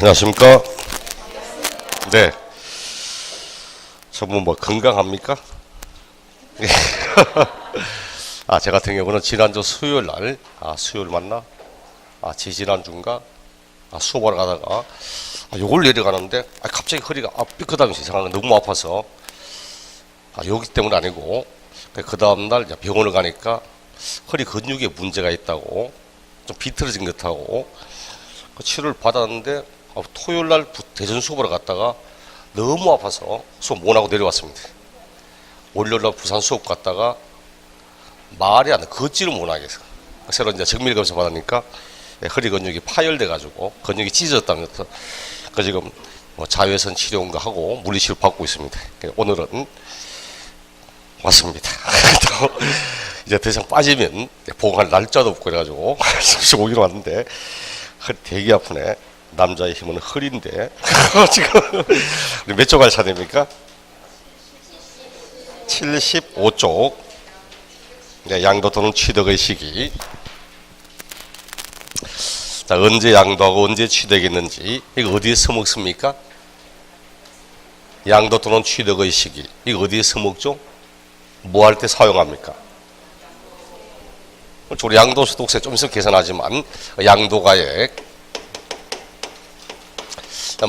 안녕하십니까? 네. 전부 뭐 건강합니까? 제 같은 경우는 지난주 수요일 날, 수요일 맞나? 지지난주인가? 수업하러 가다가, 요걸 내려가는데, 갑자기 허리가 삐끗하면서 이상하게 너무 아파서, 여기 때문 아니고, 그 다음날 병원을 가니까 허리 근육에 문제가 있다고, 좀 비틀어진 것 같다고, 치료를 받았는데, 토요일 날 대전 수업하러 갔다가 너무 아파서 수업 못하고 내려왔습니다. 월요일 날 부산 수업 갔다가 말이 안 돼. 걷지를 못하겠어. 새로 이제 정밀검사 받으니까 허리 근육이 파열돼가지고 근육이 찢어졌다면서 지금 자외선 치료인가 하고 물리치료 받고 있습니다. 오늘은 왔습니다. 이제 더 이상 빠지면 보강할 날짜도 없고 그래가지고 35kg 왔는데 허리 되게 아프네. 남자의 힘은 허리인데 지금 몇 쪽 할 차례입니까? 75쪽. 네, 양도 또는 취득의 시기. 자, 언제 양도하고 언제 취득했는지 이거 어디에 써먹습니까? 양도 또는 취득의 시기 이거 어디에 써먹죠? 뭐 할 때 사용합니까? 우리 양도소득세 좀 있으면 계산하지만 양도가액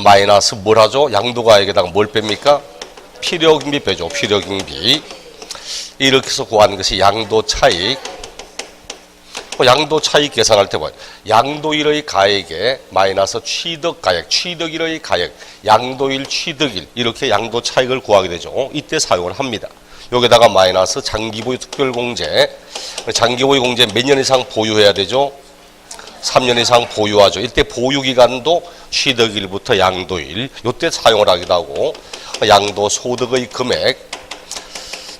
마이너스 뭘 하죠? 양도가액에다가 뭘 뺍니까? 필요경비 빼죠. 필요경비. 이렇게 해서 구하는 것이 양도차익. 양도차익 계산할 때 뭐예요? 양도일의 가액에 마이너스 취득가액, 취득일의 가액, 양도일, 취득일 이렇게 양도차익을 구하게 되죠. 이때 사용을 합니다. 여기다가 마이너스 장기보유 특별공제. 장기보유 공제 몇 년 이상 보유해야 되죠? 3년 이상 보유하죠. 이때 보유기간도 취득일부터 양도일 이때 사용을 하기도 하고 양도소득의 금액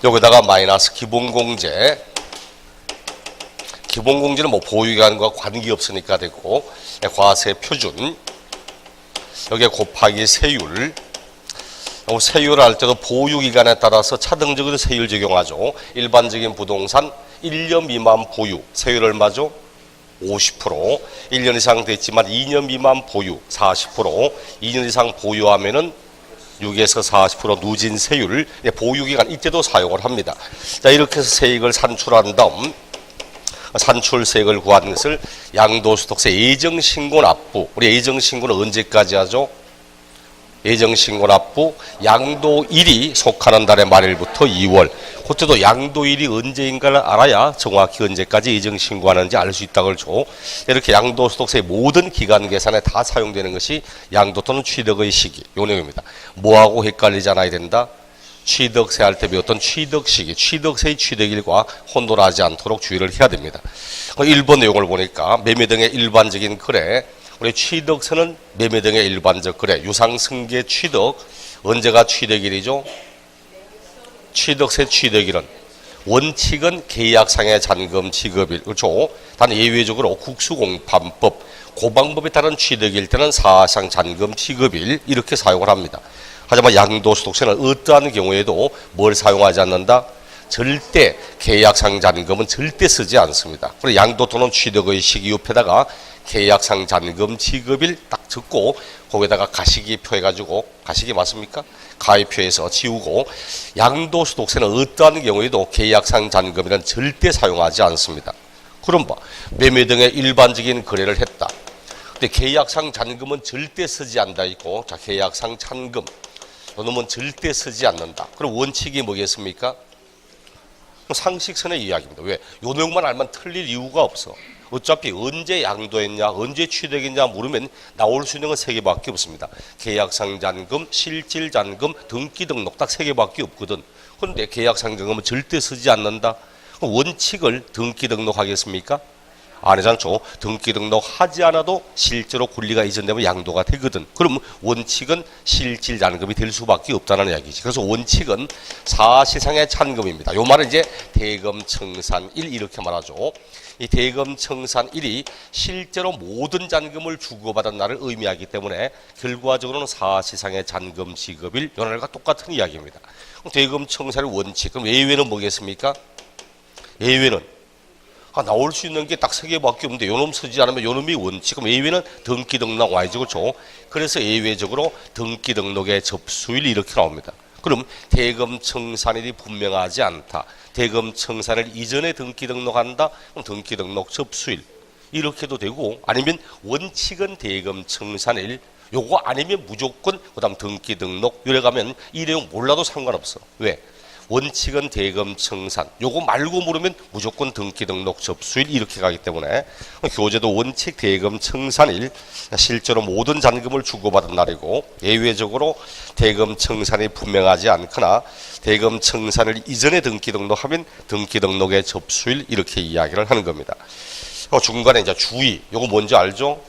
여기다가 마이너스 기본공제 기본공제는 뭐 보유기간과 관계없으니까 되고 과세 표준 여기에 곱하기 세율 세율을 할 때도 보유기간에 따라서 차등적으로 세율 적용하죠. 일반적인 부동산 1년 미만 보유 세율 얼마죠? 50%, 1년 이상 됐지만 2년 미만 보유 40%, 2년 이상 보유하면은 6에서 40% 누진 세율, 보유기간 이때도 사용을 합니다. 자, 이렇게 해서 세액을 산출한 다음 산출세액을 구한 것을 양도소득세 예정신고 납부. 우리 예정신고는 언제까지 하죠? 예정신고 납부 양도일이 속하는 달의 말일부터 2월 그때도 양도일이 언제인가를 알아야 정확히 언제까지 예정신고하는지 알 수 있다고 그러죠. 이렇게 양도소득세의 모든 기간 계산에 다 사용되는 것이 양도 또는 취득의 시기 요 내용입니다. 뭐하고 헷갈리지 않아야 된다? 취득세 할 때 배웠던 취득시기 취득세의 취득일과 혼돈하지 않도록 주의를 해야 됩니다. 1번 내용을 보니까 매매 등의 일반적인 거래 우리 취득세는 매매 등의 일반적 거래, 유상승계 취득, 언제가 취득일이죠? 취득세 취득일은 원칙은 계약상의 잔금 지급일, 그렇죠? 단 예외적으로 국수공판법, 그 방법에 따른 취득일 때는 사상 잔금 지급일 이렇게 사용을 합니다. 하지만 양도소득세는 어떠한 경우에도 뭘 사용하지 않는다? 절대 계약상 잔금은 절대 쓰지 않습니다. 그리고 양도 또는 취득의 시기 옆에다가 계약상 잔금 지급일 딱 적고 거기다가 가시기 표해가지고 가시기 맞습니까? 가위표해서 지우고 양도소득세는 어떠한 경우에도 계약상 잔금이란 절대 사용하지 않습니다. 그럼 매매 등의 일반적인 거래를 했다. 근데 계약상 잔금은 절대 쓰지 않는다 있고 자 계약상 잔금 요놈은 절대 쓰지 않는다. 그럼 원칙이 뭐겠습니까? 상식선의 이야기입니다. 왜? 요 내용만 알면 틀릴 이유가 없어. 어차피 언제 양도했냐 언제 취득했냐 물으면 나올 수 있는 건 3개밖에 없습니다. 계약상 잔금, 실질잔금, 등기등록 딱 3개밖에 없거든. 그런데 계약상 잔금은 절대 쓰지 않는다. 그럼 원칙을 등기등록하겠습니까? 안 하지 않죠. 등기등록하지 않아도 실제로 권리가 이전되면 양도가 되거든. 그럼 원칙은 실질잔금이 될 수밖에 없다는 이야기지. 그래서 원칙은 사실상의 잔금입니다. 요 말은 이제 대검청산일 이렇게 말하죠. 이 대검청산일이 실제로 모든 잔금을 주고받은 날을 의미하기 때문에 결과적으로는 사실상의 잔금 지급일 요 날과 똑같은 이야기입니다. 대검청산일 원칙. 그럼 예외는 뭐겠습니까? 예외는 나올 수 있는 게 딱 3개밖에 없는데 요놈 쓰지 않으면 요놈이 원칙. 그럼 예외는 등기 등록 와야죠. 그렇죠? 그래서 예외적으로 등기 등록의 접수일 이렇게 나옵니다. 그럼 대금 청산일이 분명하지 않다. 대금 청산일 이전에 등기 등록한다. 그럼 등기 등록 접수일 이렇게도 되고, 아니면 원칙은 대금 청산일, 요거 아니면 무조건 그다음 등기 등록 이래 가면 이 내용 몰라도 상관없어. 왜? 원칙은 대금 청산, 요거 말고 물으면 무조건 등기 등록 접수일 이렇게 가기 때문에 교재도 원칙 대금 청산일, 실제로 모든 잔금을 주고받은 날이고, 예외적으로 대금 청산이 분명하지 않거나 대금 청산일 이전에 등기 등록하면 등기 등록의 접수일 이렇게 이야기를 하는 겁니다. 중간에 이제 주의, 요거 뭔지 알죠?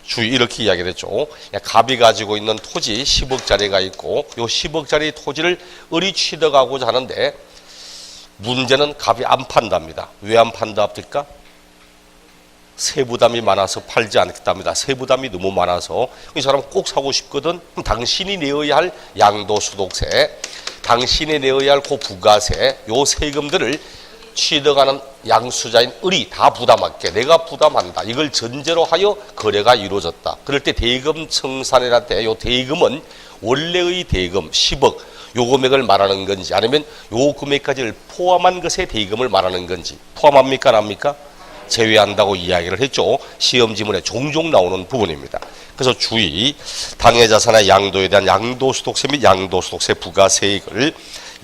주의 이렇게 이야기를 했죠. 갑이 가지고 있는 토지 10억짜리가 있고, 요 10억짜리 토지를 을이 취득하고자 하는데 문제는 갑이 안 판답니다. 왜 안 판답니까? 세부담이 많아서 팔지 않겠답니다. 세부담이 너무 많아서 이 사람 꼭 사고 싶거든. 그럼 당신이 내어야 할 양도소득세, 당신이 내어야 할 그 부가세, 요 세금들을 취득하는 양수자인 을이 다 부담할게. 내가 부담한다. 이걸 전제로 하여 거래가 이루어졌다. 그럴 때 대금 청산이랄 때 요 대금은 원래의 대금 10억 요 금액을 말하는 건지, 아니면 요 금액까지를 포함한 것의 대금을 말하는 건지, 포함합니까? 안 합니까? 제외한다고 이야기를 했죠. 시험 지문에 종종 나오는 부분입니다. 그래서 주의, 당해자산의 양도에 대한 양도소득세 및 양도소득세 부가세액을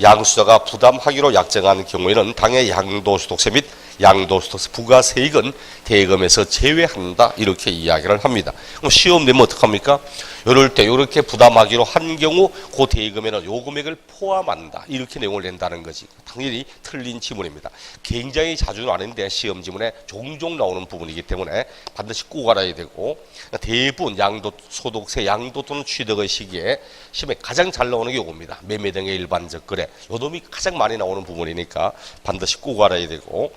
양수자가 부담하기로 약정한 경우에는 당해 양도소득세 및 양도소득세 부가세액은 대금에서 제외한다 이렇게 이야기를 합니다. 그럼 시험 내면 어떡합니까? 이럴 때 이렇게 부담하기로 한 경우 그 대금에는 요 금액을 포함한다 이렇게 내용을 낸다는 거지. 당연히 틀린 지문입니다. 굉장히 자주는 아닌데 시험 지문에 종종 나오는 부분이기 때문에 반드시 꼭 알아야 되고, 대부분 양도소득세 양도 또는 취득의 시기에 시험에 가장 잘 나오는 게 요겁니다. 매매 등의 일반적 거래, 요 놈이 가장 많이 나오는 부분이니까 반드시 꼭 알아야 되고,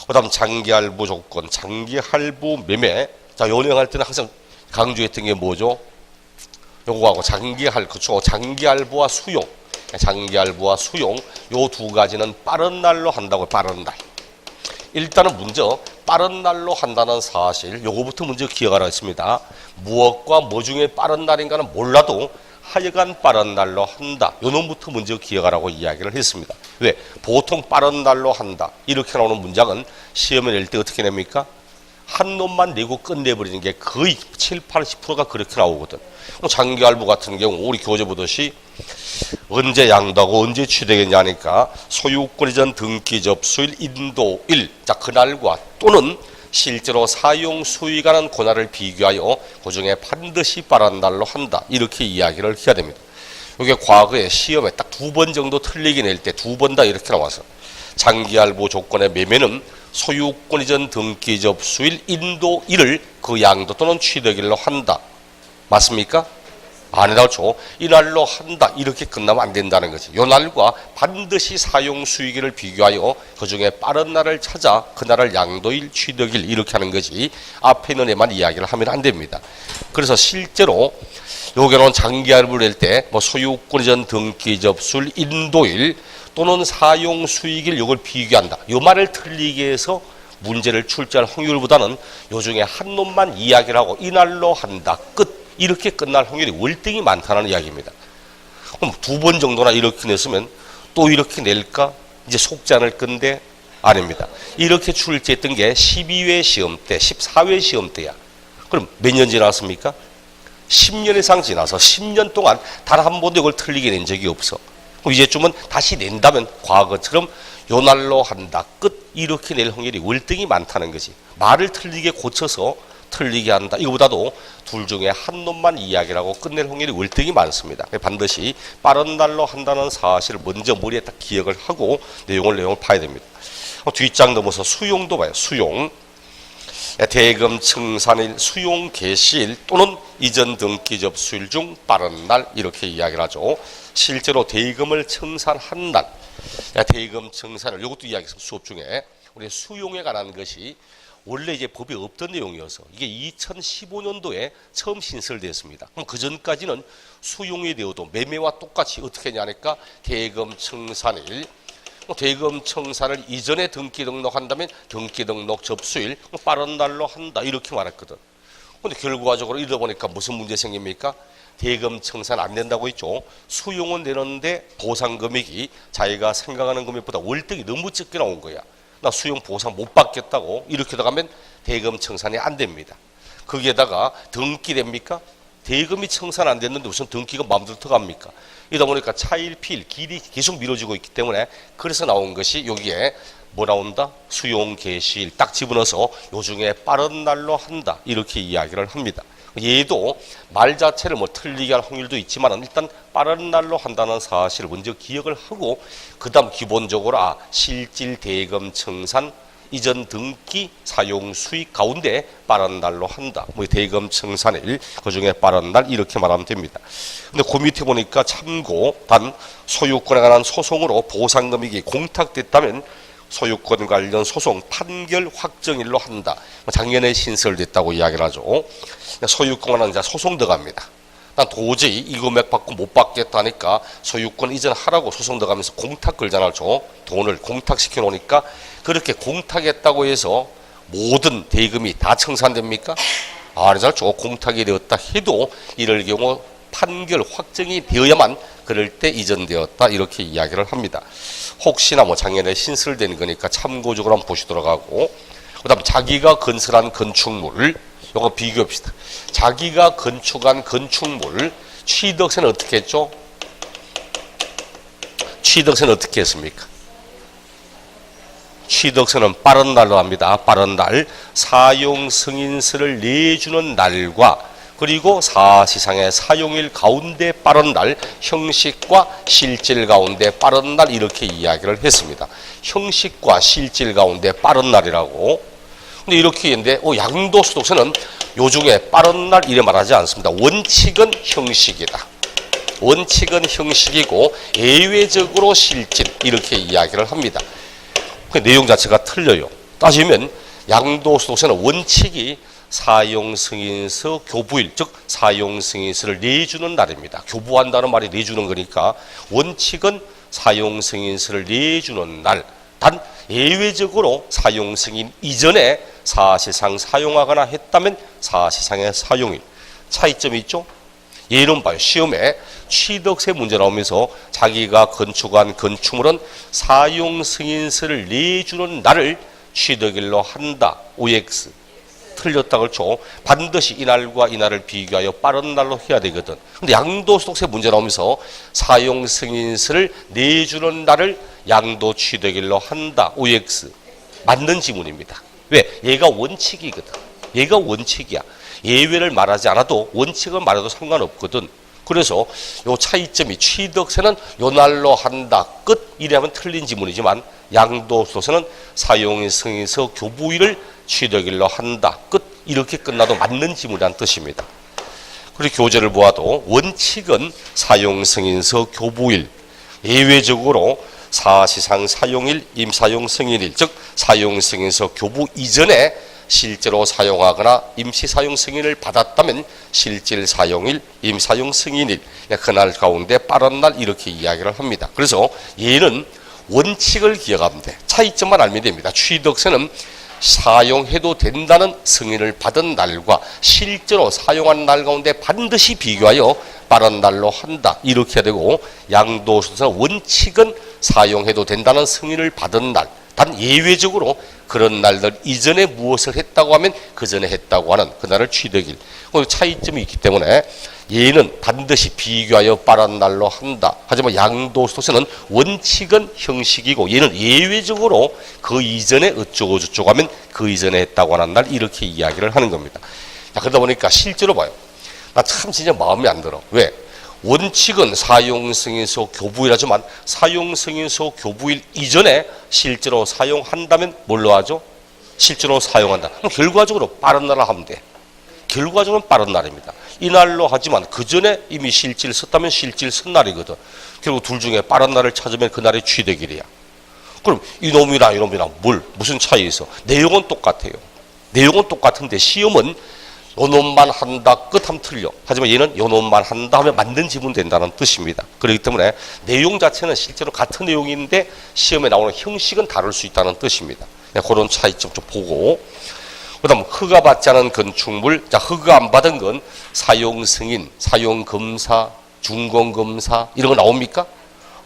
그 다음 장기할부 조건, 장기할부 매매. 자, 연행할 때는 항상 강조했던 게 뭐죠? 요거하고 그쵸? 장기할부와 수용, 장기할부와 수용, 요 두 가지는 빠른 날로 한다고. 빠른 날. 일단은 먼저 빠른 날로 한다는 사실, 요거부터 먼저 기억하라 했습니다. 무엇과 뭐 중에 빠른 날인가는 몰라도 하여간 빠른 날로 한다. 요 놈부터 먼저 기억하라고 이야기를 했습니다. 왜? 보통 빠른 날로 한다 이렇게 나오는 문장은 시험에 낼 때 어떻게 냅니까? 한 놈만 내고 끝내버리는 게 거의 7, 80%가 그렇게 나오거든. 장기할부 같은 경우 우리 교재 보듯이 언제 양도하고 언제 취득했냐니까 소유권 이전 등기 접수일 인도일, 자 그날과 또는 실제로 사용 수익하는 그날을 비교하여 그중에 반드시 빠른 날로 한다 이렇게 이야기를 해야 됩니다. 이게 과거에 시험에 딱 2번 정도 틀리게 낼 때 2번 다 이렇게 나와서 장기할부 조건의 매매는 소유권 이전 등기 접수일 인도일을 그 양도 또는 취득일로 한다. 맞습니까? 아니라죠. 이날로 한다 이렇게 끝나면 안 된다는 거지. 이 날과 반드시 사용 수익일을 비교하여 그중에 빠른 날을 찾아 그날을 양도일 취득일 이렇게 하는 거지, 앞에 있는 애만 이야기를 하면 안 됩니다. 그래서 실제로 요게는 장기할부를 낼 때 뭐 소유권 이전 등기 접수일 인도일 또는 사용 수익일 요걸 비교한다, 요 말을 틀리게 해서 문제를 출제할 확률보다는 요 중에 한 놈만 이야기를 하고 이날로 한다 끝 이렇게 끝날 확률이 월등히 많다는 이야기입니다. 그럼 2번 정도나 이렇게 냈으면 또 이렇게 낼까? 이제 속지 않을 건데 아닙니다. 이렇게 출제했던 게 12회 시험 때, 14회 시험 때야. 그럼 몇 년 지났습니까? 10년 이상 지나서 10년 동안 단 한 번도 이걸 틀리게 낸 적이 없어. 그럼 이제쯤은 다시 낸다면 과거처럼 요 날로 한다 끝 이렇게 낼 확률이 월등히 많다는 거지. 말을 틀리게 고쳐서 틀리게 한다. 이거보다도 둘 중에 한 놈만 이야기를 하고 끝낼 확률이 월등히 많습니다. 반드시 빠른 날로 한다는 사실을 먼저 머리에 딱 기억을 하고 내용을 파야 됩니다. 뒷장 넘어서 수용도 봐요. 수용. 대금 청산일, 수용 개시일 또는 이전 등기 접수일 중 빠른 날 이렇게 이야기를 하죠. 실제로 대금을 청산한 날, 대금 청산을 이것도 이야기했어요. 수업 중에 우리 수용에 관한 것이 원래 이제 법이 없던 내용이어서 이게 2015년도에 처음 신설되었습니다. 그럼 그 전까지는 수용이 되어도 매매와 똑같이 어떻게 하냐니까 대금 청산일, 대금청산을 이전에 등기 등록한다면 등기 등록 접수일 빠른 날로 한다 이렇게 말했거든. 근데 결과적으로 이러다 보니까 무슨 문제 생깁니까? 대금청산 안 된다고 했죠. 수용은 되는데 보상 금액이 자기가 생각하는 금액보다 월등히 너무 적게 나온 거야. 나 수용 보상 못 받겠다고 이렇게 나가면 대금청산이 안 됩니다. 거기에다가 등기 됩니까? 대금이 청산 안 됐는데 무슨 등기가 마음대로 들어갑니까? 이러다 보니까 차일피일 길이 계속 미뤄지고 있기 때문에 그래서 나온 것이 여기에 뭐 나온다? 수용 개시일 딱 집어넣어서 요중에 빠른 날로 한다 이렇게 이야기를 합니다. 얘도 말 자체를 뭐 틀리게 할 확률도 있지만 일단 빠른 날로 한다는 사실을 먼저 기억을 하고 그 다음 기본적으로 실질 대금 청산 이전 등기 사용 수익 가운데 빠른 날로 한다. 뭐 대금 청산일 그중에 빠른 날 이렇게 말하면 됩니다. 근데 그 밑에 보니까 참고 단 소유권에 관한 소송으로 보상 금액이 공탁됐다면 소유권 관련 소송 판결 확정일로 한다. 작년에 신설됐다고 이야기를 하죠. 소유권은 이제 소송 들어갑니다. 난 도저히 이 금액 받고 못 받겠다니까 소유권 이전하라고 소송 들어가면서 공탁 걸잖아요. 돈을 공탁시켜 놓으니까 그렇게 공탁했다고 해서 모든 대금이 다 청산됩니까? 아니죠. 공탁이 되었다 해도 이럴 경우 판결 확정이 되어야만 그럴 때 이전되었다 이렇게 이야기를 합니다. 혹시나 뭐 작년에 신설된 거니까 참고적으로 한번 보시도록 하고 그 다음 자기가 건설한 건축물 요거 비교합시다. 자기가 건축한 건축물 취득세는 어떻게 했죠? 취득세는 어떻게 했습니까? 취득세는 빠른 날로 합니다. 빠른 날 사용 승인서를 내주는 날과 그리고 사시상의 사용일 가운데 빠른 날 형식과 실질 가운데 빠른 날 이렇게 이야기를 했습니다. 형식과 실질 가운데 빠른 날이라고. 근데 이렇게 했는데 양도소득세는 요중에 빠른 날 이래 말하지 않습니다. 원칙은 형식이다. 원칙은 형식이고 예외적으로 실질 이렇게 이야기를 합니다. 그 내용 자체가 틀려요. 따지면 양도소득세는 원칙이 사용승인서 교부일 즉 사용승인서를 내주는 날입니다. 교부한다는 말이 내주는 거니까 원칙은 사용승인서를 내주는 날. 단 예외적으로 사용승인 이전에 사실상 사용하거나 했다면 사실상의 사용일. 차이점이 있죠. 예는 봐요. 시험에 취득세 문제 나오면서 자기가 건축한 건축물은 사용승인서를 내주는 날을 취득일로 한다. OX. 틀렸다 그렇죠. 반드시 이날과 이날을 비교하여 빠른 날로 해야 되거든. 근데 양도소득세 문제 나오면서 사용승인서를 내주는 날을 양도 취득일로 한다. OX. 맞는 지문입니다. 왜? 얘가 원칙이거든. 얘가 원칙이야. 예외를 말하지 않아도 원칙을 말해도 상관없거든. 그래서 요 차이점이 취득세는 요 날로 한다. 끝. 이래하면 틀린 지문이지만 양도소득세는 사용승인서 교부일을 취득일로 한다. 끝. 이렇게 끝나도 맞는 지문이라는 뜻입니다. 그리고 교재를 보아도 원칙은 사용승인서 교부일, 예외적으로 사시상 사용일, 임사용 승인일, 즉 사용승인서 교부 이전에 실제로 사용하거나 임시 사용 승인을 받았다면 실질 사용일, 임사용 승인일, 그날 가운데 빠른 날 이렇게 이야기를 합니다. 그래서 얘는 원칙을 기억하면 돼. 차이점만 알면 됩니다. 취득세는 사용해도 된다는 승인을 받은 날과 실제로 사용한 날 가운데 반드시 비교하여 빠른 날로 한다. 이렇게 해야 되고 양도소득세는 원칙은 사용해도 된다는 승인을 받은 날. 단 예외적으로 그런 날들 이전에 무엇을 했다고 하면 그 전에 했다고 하는 그날을 취득일. 차이점이 있기 때문에 얘는 반드시 비교하여 빠른 날로 한다. 하지만 양도소득세는 원칙은 형식이고 얘는 예외적으로 그 이전에 어쩌고 저쩌고 하면 그 이전에 했다고 하는 날 이렇게 이야기를 하는 겁니다. 자, 그러다 보니까 실제로 봐요. 나 참 진짜 마음에 안 들어. 왜? 원칙은 사용승인서 교부일하지만 사용승인서 교부일 이전에 실제로 사용한다면 뭘로 하죠? 실제로 사용한다. 그럼 결과적으로 빠른 날로 하면 돼. 결과적으로는 빠른 날입니다. 이날로 하지만 그 전에 이미 실질 썼다면 실질 쓴 날이거든. 결국 둘 중에 빠른 날을 찾으면 그날이 취득일이야. 그럼 이놈이랑 무슨 차이 있어? 내용은 똑같아요. 내용은 똑같은데 시험은 요 놈만 한다 끝 하면 틀려. 하지만 얘는 요 놈만 한다 하면 맞는 지문 된다는 뜻입니다. 그렇기 때문에 내용 자체는 실제로 같은 내용인데 시험에 나오는 형식은 다를 수 있다는 뜻입니다. 그런 차이점 좀 보고, 그 다음 허가 받지 않은 건축물, 자 허가 안 받은 건 사용 승인, 사용 검사, 준공 검사 이런 거 나옵니까?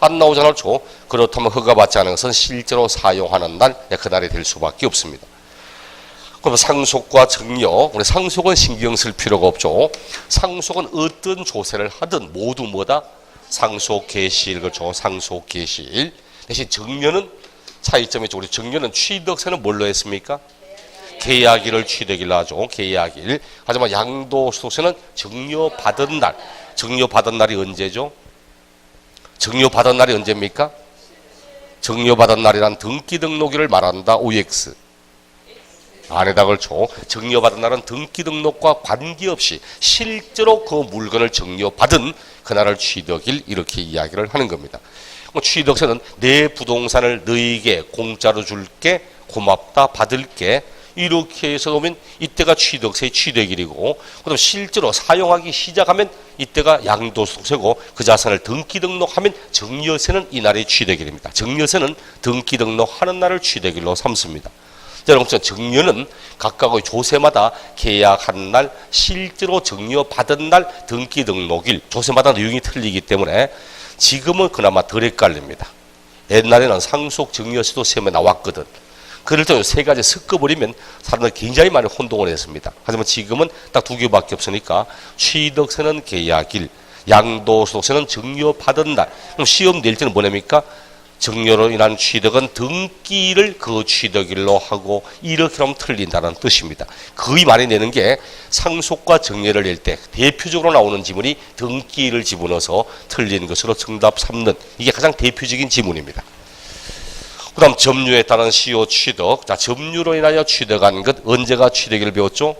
안 나오잖아요. 그렇다면 허가 받지 않은 것은 실제로 사용하는 날 그날이 될 수밖에 없습니다. 그럼 상속과 증여, 우리 상속은 신경 쓸 필요가 없죠. 상속은 어떤 조세를 하든 모두 뭐다? 상속 개시일, 그렇죠. 상속 개시일. 대신 증여는 차이점이 있죠. 우리 증여는 취득세는 뭘로 했습니까? 계약일을 취득일로 하죠. 계약일. 하지만 양도소득세는 증여받은 날. 증여받은 날이 언제죠? 증여받은 날이 언제입니까? 증여받은 날이란 등기 등록일을 말한다. OX. 안에다 걸쳐. 증여받은 날은 등기 등록과 관계없이 실제로 그 물건을 증여받은 그날을 취득일 이렇게 이야기를 하는 겁니다. 취득세는 내 부동산을 너에게 공짜로 줄게, 고맙다, 받을게 이렇게 해서 보면 이때가 취득세의 취득일이고, 그다음 실제로 사용하기 시작하면 이때가 양도소득세고, 그 자산을 등기 등록하면 증여세는 이날이 취득일입니다. 증여세는 등기 등록하는 날을 취득일로 삼습니다. 여러분, 증여는 각각의 조세마다 계약한 날, 실제로 증여받은 날, 등기 등록일, 조세마다 내용이 틀리기 때문에 지금은 그나마 덜 헷갈립니다. 옛날에는 상속 증여세도 시험에 나왔거든. 그럴 때 세 가지 섞어버리면 사람들 굉장히 많이 혼동을 했습니다. 하지만 지금은 딱 두 개밖에 없으니까 취득세는 계약일, 양도소득세는 증여받은 날. 그럼 시험 낼 때는 뭐랍니까? 증여로 인한 취득은 등기를 그 취득일로 하고 이렇게 하면 틀린다는 뜻입니다. 거의 많이 내는 게 상속과 증여를 낼 때 대표적으로 나오는 지문이 등기를 집어넣어서 틀린 것으로 정답 삼는, 이게 가장 대표적인 지문입니다. 그 다음 점유에 따른 시효 취득. 자, 점유로 인하여 취득한 것, 언제가 취득일을 배웠죠?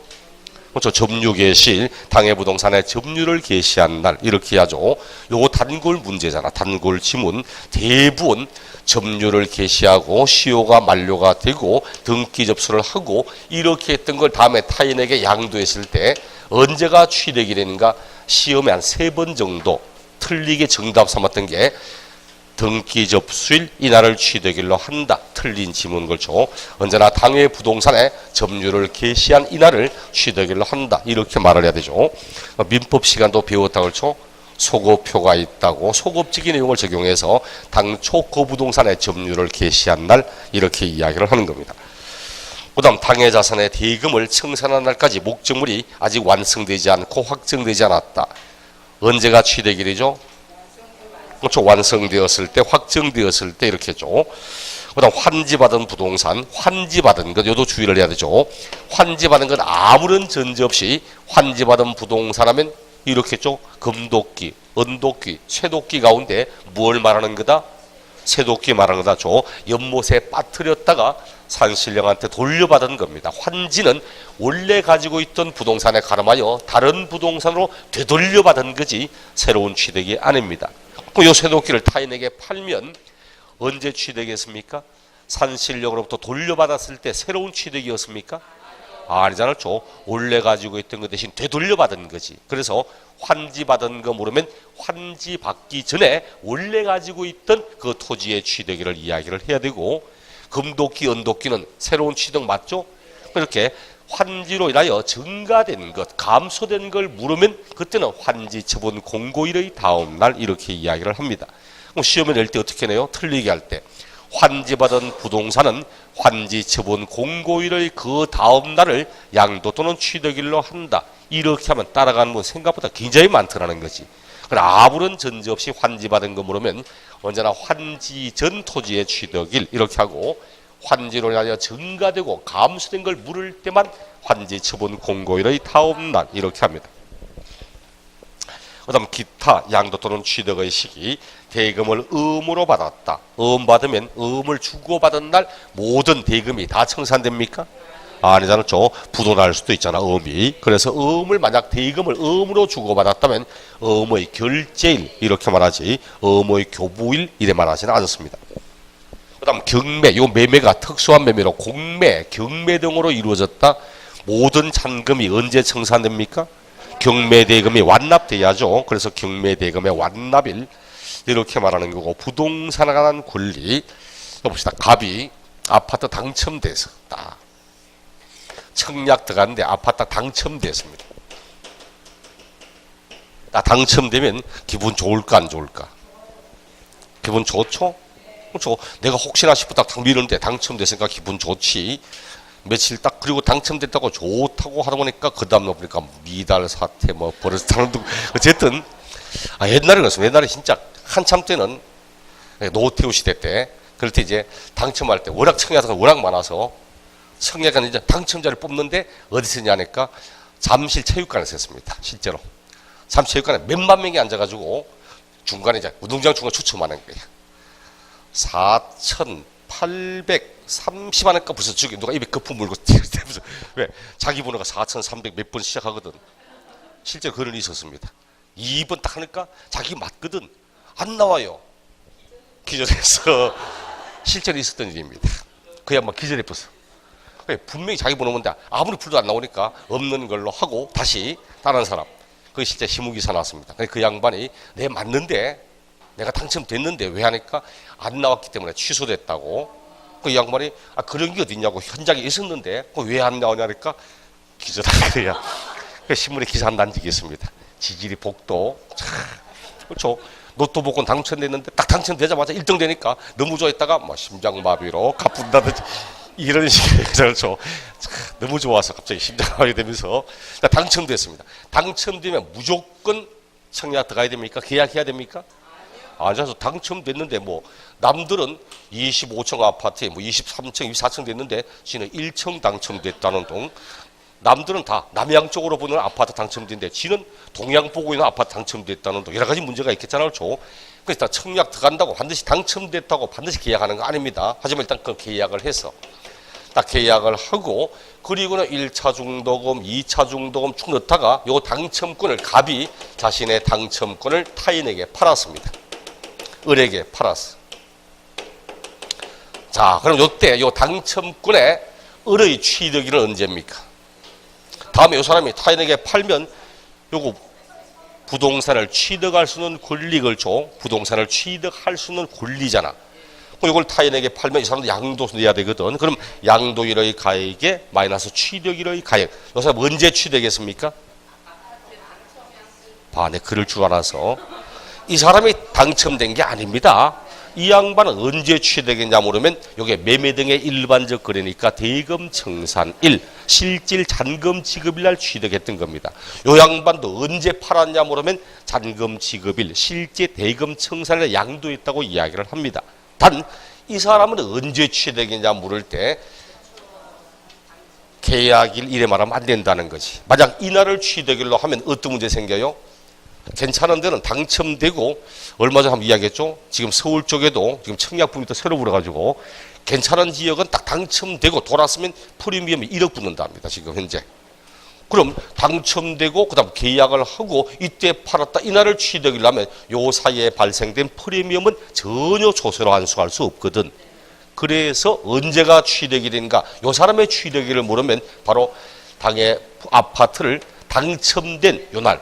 그렇죠. 점유 개시일, 당해 부동산의 점유를 개시한 날 이렇게 하죠. 요거 단골 문제잖아. 단골 지문. 대부분 점유를 개시하고 시효가 만료가 되고 등기 접수를 하고 이렇게 했던 걸 다음에 타인에게 양도했을 때 언제가 취득이 되는가? 시험에 한 3번 정도 틀리게 정답 삼았던 게 등기 접수일 이날을 취득일로 한다. 틀린 지문 걸죠. 언제나 당해 부동산에 점유를 개시한 이날을 취득일로 한다. 이렇게 말을 해야 되죠. 민법 시간도 배웠다 걸죠. 소급표가 있다고 소급적인 내용을 적용해서 당초 그 부동산에 점유를 개시한 날 이렇게 이야기를 하는 겁니다. 그 다음 당해 자산의 대금을 청산한 날까지 목적물이 아직 완성되지 않고 확정되지 않았다. 언제가 취득일이죠? 그렇죠. 완성되었을 때, 확정되었을 때 이렇게 했죠. 그 다음 환지받은 부동산, 환지받은 것, 요도 주의를 해야 되죠. 환지받은 건 아무런 전제 없이 환지받은 부동산 하면 이렇게 했죠. 금도끼, 은도끼, 쇠도끼 가운데 뭘 말하는 거다? 쇠도끼 말하는 거다. 연못에 빠뜨렸다가 산신령한테 돌려받은 겁니다. 환지는 원래 가지고 있던 부동산에 가름하여 다른 부동산으로 되돌려받은 거지 새로운 취득이 아닙니다. 요 쇠도끼를 타인에게 팔면 언제 취득했습니까? 산신령으로부터 돌려받았을 때 새로운 취득이었습니까? 아니잖아요. 원래 가지고 있던 것 대신 되돌려받은 거지. 그래서 환지받은 거 물으면 환지받기 전에 원래 가지고 있던 그 토지의 취득일을 이야기를 해야 되고, 금도끼, 은도끼는 새로운 취득 맞죠? 그렇게 환지로 인하여 증가된 것, 감소된 걸 물으면 그때는 환지 처분 공고일의 다음 날 이렇게 이야기를 합니다. 그럼 시험에 낼 때 어떻게 내요? 틀리게 할 때 환지받은 부동산은 환지 처분 공고일의 그 다음 날을 양도 또는 취득일로 한다. 이렇게 하면 따라가는 건 생각보다 굉장히 많더라는 거지. 아무런 전제 없이 환지받은 거 물으면 언제나 환지 전 토지의 취득일 이렇게 하고, 환지로 인하여 증가되고 감소된 걸 물을 때만 환지 처분 공고일의 다음 날 이렇게 합니다. 그 다음 기타 양도 또는 취득의 시기, 대금을 음으로 받았다. 받으면 음을 주고받은 날 모든 대금이 다 청산됩니까? 아니잖아요. 부도날 수도 있잖아, 음이. 그래서 음을 만약 대금을 음으로 주고받았다면 음의 결제일 이렇게 말하지, 음의 교부일 이래 말하지는 않습니다. 그 다음 경매, 요 매매가 특수한 매매로 공매, 경매 등으로 이루어졌다. 모든 잔금이 언제 청산됩니까? 경매대금이 완납돼야죠. 그래서 경매대금의 완납일 이렇게 말하는 거고, 부동산에 관한 권리 봅시다. 갑이 아파트 당첨돼서 딱 청약 들어갔는데 아파트 당첨됐습니다. 당첨되면 기분 좋을까 안 좋을까? 기분 좋죠? 그렇죠. 내가 혹시나 싶어 딱 미루는데 당첨됐으니까 기분 좋지. 며칠 딱 그리고 당첨됐다고 좋다고 하다 보니까 그 다음날 보니까 미달 사태 뭐 버릇하는 어쨌든 옛날에 그랬습니다. 옛날에 진짜 한참 때는 노태우 시대 때 그럴 때 이제 당첨할 때 워낙 청약자가 워낙 많아서 청약은 이제 당첨자를 뽑는데 어디서 했냐니까 잠실 체육관에서 했습니다. 실제로 잠실 체육관에 몇만 명이 앉아가지고 중간에 이제 운동장 중간 추첨하는 거예요. 4,830만 원가 벌써 주기 누가 입에 거품 물고 무슨 왜 자기 번호가 4,300 몇 번 시작하거든. 실제로 그런 일이 있었습니다. 2번 딱 하니까 자기 맞거든. 안 나와요. 기절해서 실제로 있었던 일입니다. 그 양반 기절해버렸어. 분명히 자기 번호인데 아무리 불도 안 나오니까 없는 걸로 하고 다시 다른 사람. 그게 실제 신문기사 나왔습니다. 그 양반이 내 맞는데 내가 당첨됐는데 왜 하니까 안 나왔기 때문에 취소됐다고. 그 양반이 그런 게 어딨냐고 현장에 있었는데 왜 안 나오냐니까 기절한 거야. 그 신문에 기사 난 적이 있습니다. 지지리 복도. 그렇죠. 로또 복권 당첨됐는데 딱 당첨되자마자 1등 되니까 너무 좋아했다가 뭐 심장마비로 가뿐다든지 이런 식의 그렇죠. 너무 좋아서 갑자기 심장마비 되면서 당첨됐습니다. 당첨되면 무조건 청약 들어가야 됩니까? 계약해야 됩니까? 아니죠. 당첨됐는데 뭐 남들은 25층 아파트에 뭐 23층, 24층 됐는데 지는 1층 당첨됐다는 동. 남들은 다 남양 쪽으로 보는 아파트 당첨됐는데 지는 동양 보고 있는 아파트 당첨됐다는 동. 여러 가지 문제가 있겠잖아요. 그래서 다 청약 들어간다고 반드시 당첨됐다고 반드시 계약하는 거 아닙니다. 하지만 일단 그 계약을 해서 딱 계약을 하고 그리고는 1차 중도금, 2차 중도금 쭉 넣다가 요 당첨권을 갑이 자신의 당첨권을 타인에게 팔았습니다. 을에게 팔았어. 자, 그럼 요때 요 당첨권의 을의 취득일은 언제입니까? 다음에 요 사람이 타인에게 팔면 요거 부동산을 취득할 수 있는 권리를 줘. 부동산을 취득할 수 있는 권리잖아. 이걸 타인에게 팔면 이 사람도 양도 내야 되거든. 그럼 양도일의 가액에 마이너스 취득일의 가액. 요 사람 언제 취득했습니까? 내 그럴 줄 알아서. 이 사람이 당첨된 게 아닙니다. 이 양반은 언제 취득했냐 물으면 이게 매매 등의 일반적 거래니까 대금 청산일, 실질 잔금 지급일 날 취득했던 겁니다. 이 양반도 언제 팔았냐 물으면 잔금 지급일, 실제 대금 청산일에 양도했다고 이야기를 합니다. 단 이 사람은 언제 취득했냐 물을 때 계약일 이래 말하면 안 된다는 거지. 만약 이날을 취득일로 하면 어떤 문제 생겨요? 괜찮은 데는 당첨되고 얼마 전에 한번 이야기했죠. 지금 서울 쪽에도 지금 청약붐이 또 새로 불어가지고 괜찮은 지역은 딱 당첨되고 돌았으면 프리미엄이 1억 붙는답니다. 지금 현재. 그럼 당첨되고 그다음 계약을 하고 이때 팔았다 이날을 취득을 하면 요 사이에 발생된 프리미엄은 전혀 조세로 환수할 수 없거든. 그래서 언제가 취득이 되는가? 요 사람의 취득일을 물으면 바로 당의 아파트를 당첨된 요 날.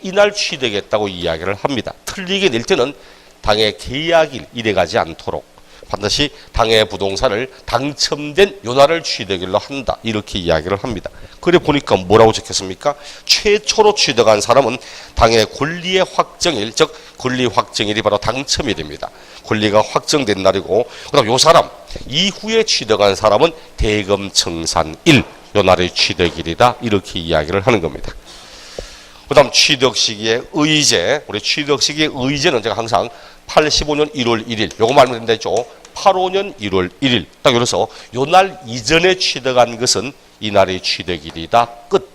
이날 취득했다고 이야기를 합니다. 틀리게 낼 때는 당의 계약일 이래 가지 않도록 반드시 당의 부동산을 당첨된 요 날을 취득일로 한다. 이렇게 이야기를 합니다. 그래 보니까 뭐라고 적혔습니까? 최초로 취득한 사람은 당의 권리의 확정일, 즉 권리 확정일이 바로 당첨이 됩니다. 권리가 확정된 날이고 그다음 요 사람 이후에 취득한 사람은 대금 청산일 요 날의 취득일이다. 이렇게 이야기를 하는 겁니다. 그 다음 취득 시기의 의제. 우리 취득 시기의 의제는 제가 항상 85년 1월 1일 요거 말하면 된다 했죠. 85년 1월 1일 딱 그래서 요 날 이전에 취득한 것은 이날의 취득일이다. 끝.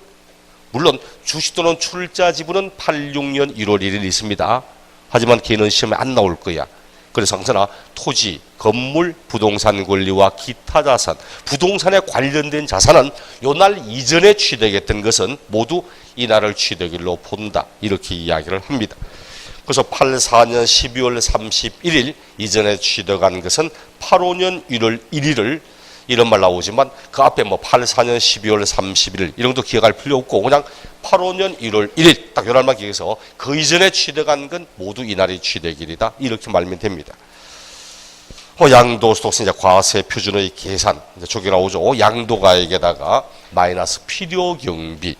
물론 주식 또는 출자 지분은 86년 1월 1일 있습니다. 하지만 걔는 시험에 안 나올 거야. 그래서 항상 토지, 건물, 부동산 권리와 기타 자산, 부동산에 관련된 자산은 요 날 이전에 취득했던 것은 모두 이날을 취득일로 본다. 이렇게 이야기를 합니다. 그래서 84년 12월 31일 이전에 취득한 것은 85년 1월 1일을 이런 말 나오지만 그 앞에 뭐 84년 12월 31일 이런 것도 기억할 필요 없고 그냥 85년 1월 1일 딱 요 날만 기억해서 그 이전에 취득한 건 모두 이날이 취득일이다. 이렇게 말하면 됩니다. 양도소득세 이제 과세 표준의 계산 이제 저기 나오죠. 양도가액에다가 마이너스 필요경비.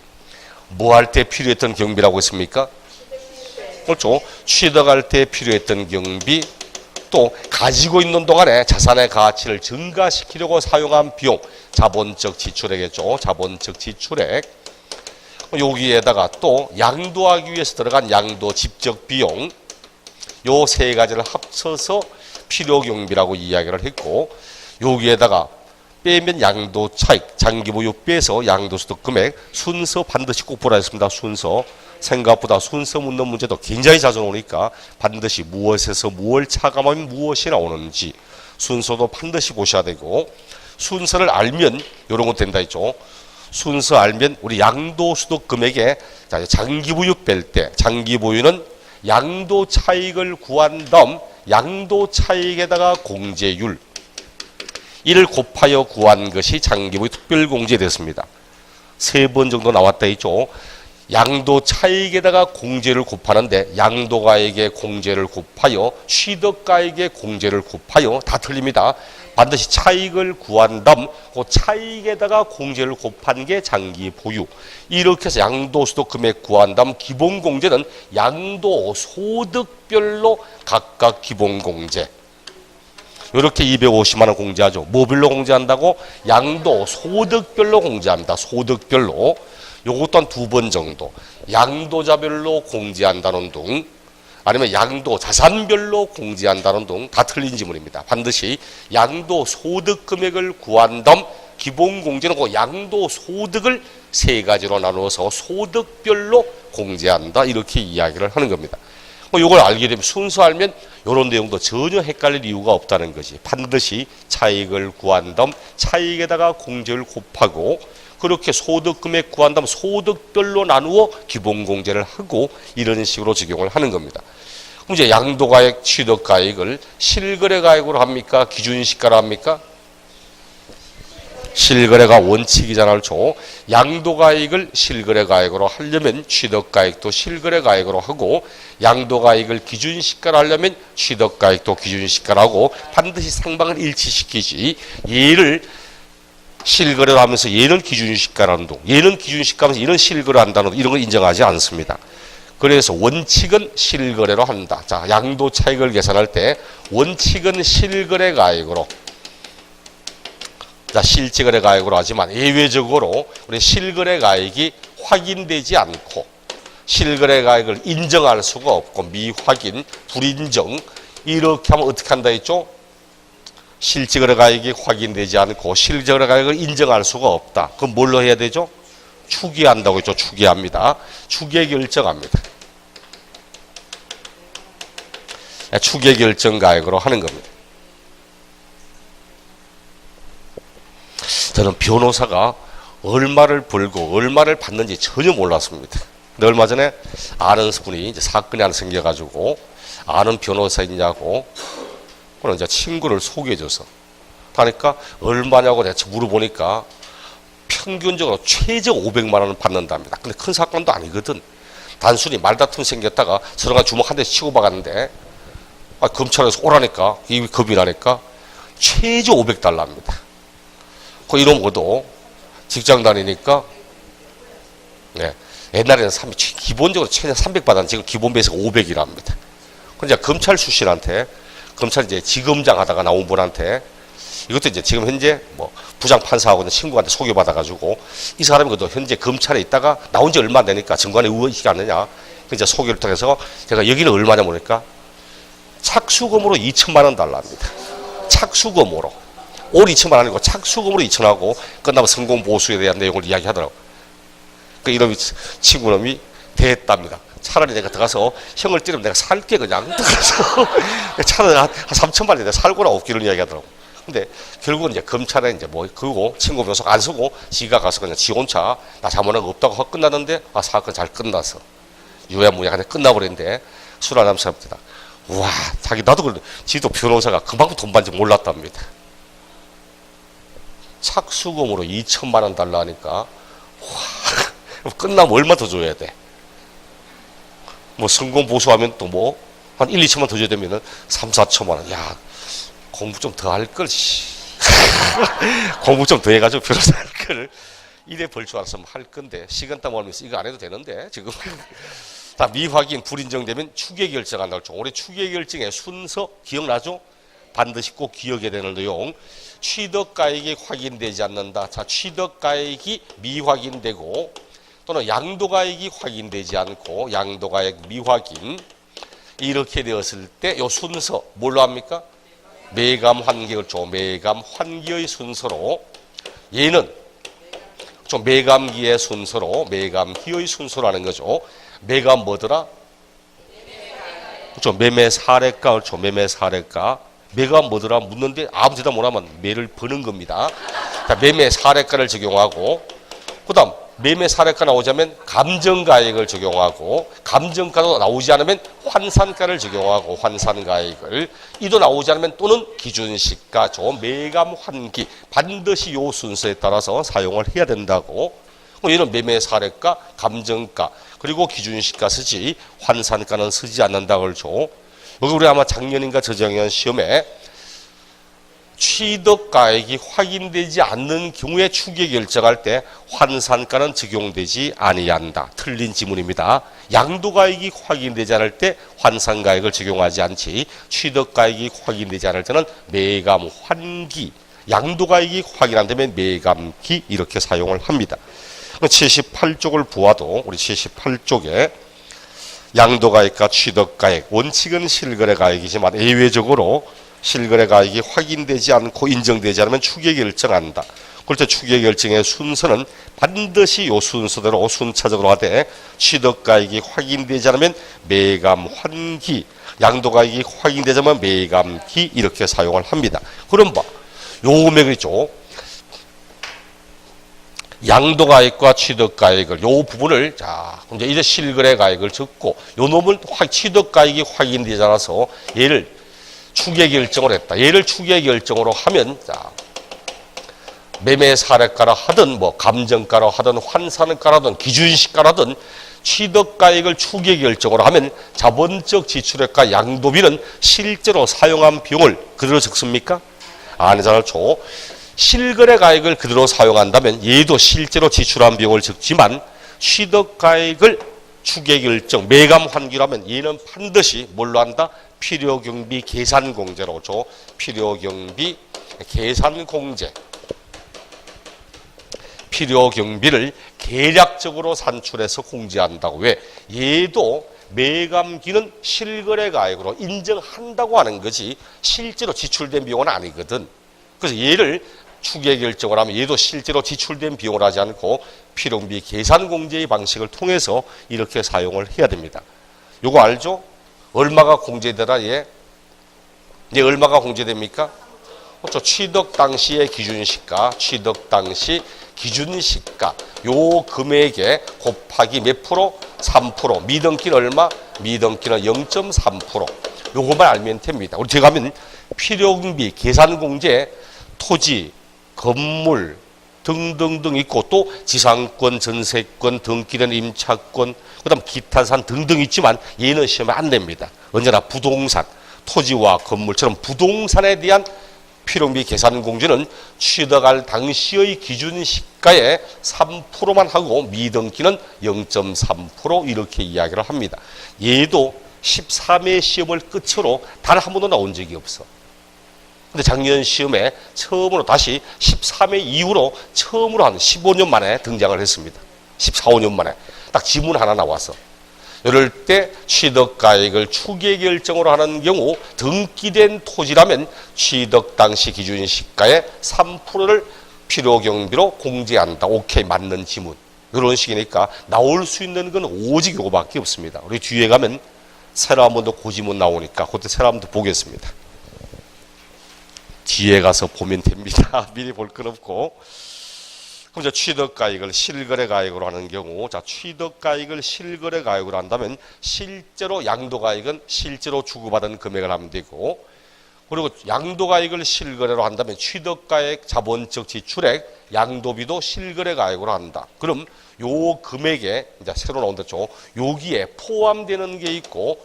뭐 할 때 필요했던 경비라고 했습니까? 그렇죠. 취득할 때 필요했던 경비, 또 가지고 있는 동안에 자산의 가치를 증가시키려고 사용한 비용, 자본적 지출액이죠. 자본적 지출액. 여기에다가 또 양도하기 위해서 들어간 양도 집적 비용, 요 세 가지를 합쳐서 필요경비라고 이야기를 했고, 여기에다가 빼면 양도 차익, 장기보유 빼서 양도소득 금액, 순서 반드시 꼭 보라 했습니다. 순서. 생각보다 순서 묻는 문제도 굉장히 자주 나오니까 반드시 무엇에서 무엇을 차감하면 무엇이 나오는지 순서도 반드시 보셔야 되고, 순서를 알면 이런 거 된다 했죠. 순서 알면 우리 양도소득 금액에 장기보유 뺄 때, 장기보유는 양도 차익을 구한 다음 양도 차익에다가 공제율 이를 곱하여 구한 것이 장기보유 특별공제 됐습니다. 3번 정도 나왔다 했죠. 양도 차익에다가 공제를 곱하는데 양도가액의 공제를 곱하여 취득가액의 공제를 곱하여 다 틀립니다. 반드시 차익을 구한 다음 그 차익에다가 공제를 곱한 게 장기보유. 이렇게 해서 양도소득 금액 구한 다음 기본공제는 양도소득별로 각각 기본공제. 이렇게 250만 원 공제하죠. 뭐별로 공제한다고? 양도소득별로 공제합니다. 소득별로. 요것 또한 2번 정도. 양도자별로 공제한다는 등 아니면 양도 자산별로 공제한다는 등 다 틀린 지문입니다. 반드시 양도소득 금액을 구한 다음 기본공제는 그 양도소득을 3가지로 나누어서 소득별로 공제한다. 이렇게 이야기를 하는 겁니다. 이걸 알게 되면 순서 알면 이런 내용도 전혀 헷갈릴 이유가 없다는 것이 반드시 차익을 구한 다음 차익에다가 공제를 곱하고 그렇게 소득금액 구한 다음 소득별로 나누어 기본공제를 하고 이런 식으로 적용을 하는 겁니다. 그럼 이제 양도가액, 취득가액을 실거래가액으로 합니까? 기준시가로 합니까? 실거래가 원칙이잖아요. 그렇죠? 양도가액을 실거래가액으로 하려면 취득가액도 실거래가액으로 하고 양도가액을 기준시가로 하려면 취득가액도 기준시가로 하고 반드시 상방을 일치시키지 얘를 실거래를 하면서 얘는 기준시가라는 동 얘는 기준시가하면서 얘는 실거래 한다는 이런 걸 인정하지 않습니다. 그래서 원칙은 실거래로 한다. 자, 양도 차익을 계산할 때 원칙은 실거래가액으로 자, 실질거래가액으로 하지만 예외적으로 우리 실거래가액이 확인되지 않고 실거래가액을 인정할 수가 없고 미확인, 불인정 이렇게 하면 어떻게 한다 했죠? 실질거래가액이 확인되지 않고 실질거래가액을 인정할 수가 없다. 그럼 뭘로 해야 되죠? 추계한다고 했죠. 추계합니다. 추계 결정합니다. 추계 결정가액으로 하는 겁니다. 저는 변호사가 얼마를 벌고 얼마를 받는지 전혀 몰랐습니다. 근데 얼마 전에 아는 분이 이제 사건이 하나 생겨가지고 아는 변호사 있냐고 그런 이제 친구를 소개해줘서 하니까 얼마냐고 내가 물어보니까 평균적으로 최저 500만 원을 받는답니다. 근데 큰 사건도 아니거든. 단순히 말다툼 생겼다가 서로가 주먹 한 대 치고 박았는데 검찰에서 오라니까 이 겁이 나니까 최저 500달러입니다. 그 이런 것도 직장 다니니까 네. 옛날에는 기본적으로 최대 300 받았는데 지금 기본 베이스가 500이랍니다. 근데 검찰 출신한테 검찰 이제 지검장 하다가 나온 분한테 이것도 이제 지금 현재 뭐 부장 판사하고 있는 친구한테 소개받아가지고 이 사람이 그래도 현재 검찰에 있다가 나온 지 얼마 안 되니까 정관에 의원이지 않느냐. 이제 소개를 통해서 제가 여기는 얼마냐 보니까 착수금으로 2천만 원 달랍니다. 착수금으로. 올 2천만 원 아니고 착수금으로 2천하고 끝나면 성공 보수에 대한 내용을 이야기하더라고. 그 이놈이 친구놈이 대했답니다. 차라리 내가 들어가서 형을 찌르면 내가 살게 그냥 들어가서 차라리 한 3천만 원 내가 살고나 없기를 이야기하더라고. 근데 결국은 이제 검찰에 이제 뭐 그거 친구 변호사 안 쓰고 지가 가서 그냥 지 혼자 나 잘못한 거 없다고 하고 끝났는데 사건 잘 끝났어. 유야무야하게 끝나버렸는데 술 한잔 사람입니다. 와 자기 나도 그래. 지도 변호사가 그만큼 돈 받는지 몰랐답니다. 착수금으로 2천만 원 달라 하니까 와, 끝나면 얼마 더 줘야 돼? 뭐 성공 보수하면 또 뭐 한 1, 2천만 더 줘야 되면은 3, 4천만 원. 야, 공부 좀 더 할 걸. 공부 좀 더 해가지고 변호사 할 걸. 이래 벌 줄 알았으면 할 건데 시간 땀 흘리면서 이거 안 해도 되는데 지금 다 미확인 불인정되면 추계 결정한다고 했죠. 올해 추계 결정의 순서 기억나죠? 반드시 꼭 기억해야 되는 내용. 취득가액이 확인되지 않는다. 자, 취득가액이 미확인되고 또는 양도가액이 확인되지 않고 양도가액 미확인 이렇게 되었을 때 이 순서 뭘로 합니까? 매감 환기. 그렇죠. 매감 환기의 순서로 얘는 좀 매감기의 순서로 매감기의 순서로 하는 거죠. 매감 뭐더라? 그렇죠. 매매 사례가. 그렇죠. 매매 사례가. 매가 뭐더라 묻는데 아무 대답 못하면 매를 버는 겁니다. 자, 매매 사례가를 적용하고 그 다음 매매 사례가 나오자면 감정가액을 적용하고 감정가도 나오지 않으면 환산가를 적용하고 환산가액을 이도 나오지 않으면 또는 기준시가 매감 환기 반드시 요 순서에 따라서 사용을 해야 된다고. 얘는 매매 사례가 감정가 그리고 기준시가 쓰지 환산가는 쓰지 않는다고 그러죠. 우리 아마 작년인가 저작년 시험에 취득가액이 확인되지 않는 경우에 추계 결정할 때 환산가는 적용되지 아니한다. 틀린 지문입니다. 양도가액이 확인되지 않을 때 환산가액을 적용하지 않지 취득가액이 확인되지 않을 때는 매감 환기 양도가액이 확인 안 되면 매감기 이렇게 사용을 합니다. 78쪽을 보아도 우리 78쪽에 양도가액과 취득가액 원칙은 실거래가액이지만 예외적으로 실거래가액이 확인되지 않고 인정되지 않으면 추계 결정한다. 그럴 때 추계 결정의 순서는 반드시 요 순서대로 순차적으로 하되 취득가액이 확인되지 않으면 매감 환기 양도가액이 확인되지 않으면 매감기 이렇게 사용을 합니다. 그럼 요 금액이죠. 양도가액과 취득가액을 요 부분을 자 이제 실거래가액을 적고 요 놈을 취득가액이 확인되지 않아서 얘를 추계 결정을 했다. 얘를 추계 결정으로 하면 자 매매 사례가라 하든 뭐 감정가라 하든 환산가라든 기준시가라든 취득가액을 추계 결정으로 하면 자본적 지출액과 양도비는 실제로 사용한 비용을 그대로 적습니까? 아니잖아요. 실거래가액을 그대로 사용한다면 얘도 실제로 지출한 비용을 적지만 취득가액을 추계 결정 매감 환기라면 얘는 반드시 뭘로 한다? 필요경비 계산공제로 죠. 필요경비 계산공제 필요경비를 계략적으로 산출해서 공제한다고. 왜? 얘도 매감기는 실거래가액으로 인정한다고 하는 거지 실제로 지출된 비용은 아니거든. 그래서 얘를 추계 결정을 하면 얘도 실제로 지출된 비용을 하지 않고 필요경비 계산공제의 방식을 통해서 이렇게 사용을 해야 됩니다. 요거 알죠? 얼마가 공제되라 얘? 얘 얼마가 공제됩니까? 그렇죠. 취득 당시의 기준시가, 취득 당시 기준시가 요 금액에 곱하기 몇 프로? 3%. 미등기는 얼마? 미등기는 0.3%. 요거만 알면 됩니다. 우리 제가 하면 필요경비 계산공제 토지, 건물 등등등 있고 또 지상권, 전세권, 등기된 임차권, 그 다음 기타 산 등등 있지만 얘는 시험에 안 냅니다. 언제나 부동산, 토지와 건물처럼 부동산에 대한 필요경비 계산공제는 취득할 당시의 기준시가의 3%만 하고 미등기는 0.3% 이렇게 이야기를 합니다. 얘도 13회 시험을 끝으로 단 한 번도 나온 적이 없어. 근데 작년 시험에 처음으로 다시 13회 이후로 처음으로 한 15년 만에 등장을 했습니다. 14, 15년 만에 딱 지문 하나 나와서 이럴 때 취득가액을 추계 결정으로 하는 경우 등기된 토지라면 취득 당시 기준시가의 3%를 필요경비로 공제한다. 오케이, 맞는 지문. 이런 식이니까 나올 수 있는 건 오직 이거밖에 없습니다. 우리 뒤에 가면 새로 한 번 더 고지문 나오니까 그때 새로 한 번 더 보겠습니다. 뒤에 가서 보면 됩니다. 미리 볼 건 없고. 그럼 이제 취득가액을 실거래가액으로 하는 경우, 자, 취득가액을 실거래가액으로 한다면 실제로 양도가액은 실제로 주고받은 금액을 하면 되고, 그리고 양도가액을 실거래로 한다면 취득가액, 자본적 지출액, 양도비도 실거래가액으로 한다. 그럼 요 금액에 이제 새로 나온다죠. 여기에 포함되는 게 있고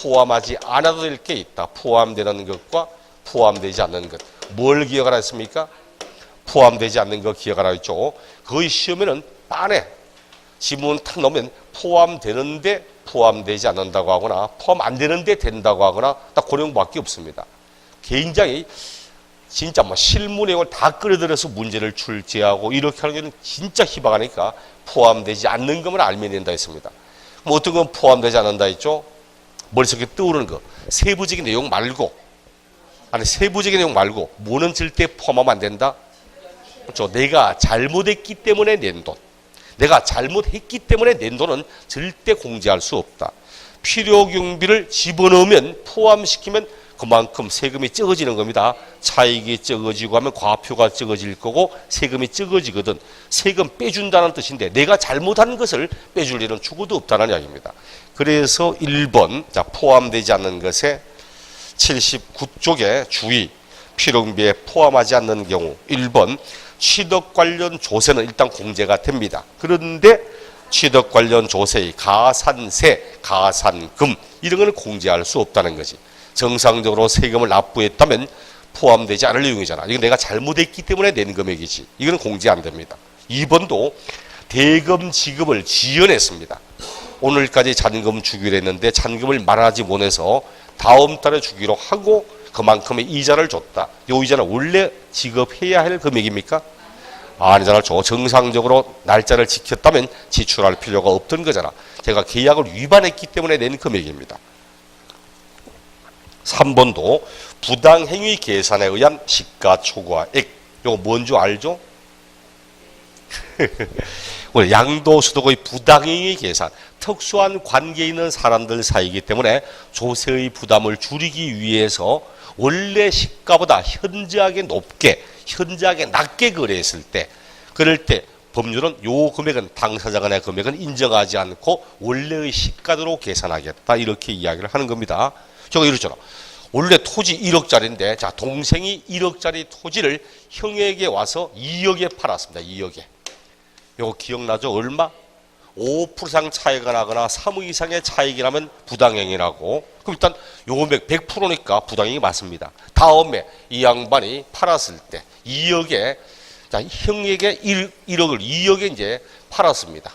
포함하지 않아도 될 게 있다. 포함되는 것과 포함되지 않는 것. 뭘 기억하라 했습니까? 포함되지 않는 거 기억하라 했죠. 거의 시험에는 빤에 지문 탁 넣으면 포함되는데 포함되지 않는다고 하거나 포함 안 되는데 된다고 하거나 딱 그런 것밖에 없습니다. 굉장히 진짜 뭐 실무 내용을 다 끌어들여서 문제를 출제하고 이렇게 하는 게 진짜 희박하니까 포함되지 않는 것만 알면 된다 했습니다. 뭐 어떤 건 포함되지 않는다 했죠? 머릿속에 떠오르는 거. 세부적인 내용 말고, 아니 세부적인 내용 말고 뭐는 절대 포함하면 안 된다? 그렇죠. 내가 잘못했기 때문에 낸 돈. 내가 잘못했기 때문에 낸 돈은 절대 공제할 수 없다. 필요경비를 집어넣으면 포함시키면 그만큼 세금이 적어지는 겁니다. 차익이 적어지고 하면 과표가 적어질 거고 세금이 적어지거든. 세금 빼준다는 뜻인데 내가 잘못한 것을 빼줄 일은 죽어도 없다는 이야기입니다. 그래서 1번 자 포함되지 않는 것에 79쪽의 주의 필요경비에 포함하지 않는 경우 1번 취득 관련 조세는 일단 공제가 됩니다. 그런데 취득 관련 조세의 가산세, 가산금 이런 거는 공제할 수 없다는 거지. 정상적으로 세금을 납부했다면 포함되지 않을 내용이잖아. 이건 내가 잘못했기 때문에 낸 금액이지. 이건 공제 안 됩니다. 2번도 대금 지급을 지연했습니다. 오늘까지 잔금 주기로 했는데 잔금을 말하지 못해서 다음 달에 주기로 하고 그만큼의 이자를 줬다. 이 이자는 원래 지급해야 할 금액입니까? 아니잖아. 정상적으로 날짜를 지켰다면 지출할 필요가 없던 거잖아. 제가 계약을 위반했기 때문에 낸 금액입니다. 3번도 부당행위 계산에 의한 시가초과액. 이거 뭔지 알죠? 양도소득의 부당행위 계산. 특수한 관계에 있는 사람들 사이이기 때문에 조세의 부담을 줄이기 위해서 원래 시가보다 현저하게 높게, 현저하게 낮게 거래했을 때, 그럴 때 법률은 요 금액은 당사자 간의 금액은 인정하지 않고 원래의 시가대로 계산하겠다. 이렇게 이야기를 하는 겁니다. 제가 이러잖아. 원래 토지 1억짜리인데 자 동생이 1억짜리 토지를 형에게 와서 2억에 팔았습니다. 2억에. 요거 기억나죠? 얼마? 5% 이상 차이가 나거나 3억 이상의 차익이 나면 부당행위라고. 그럼 일단 요 금액 100%니까 부당행위 맞습니다. 다음에 이 양반이 팔았을 때 2억에 자 형에게 1억을 2억에 이제 팔았습니다.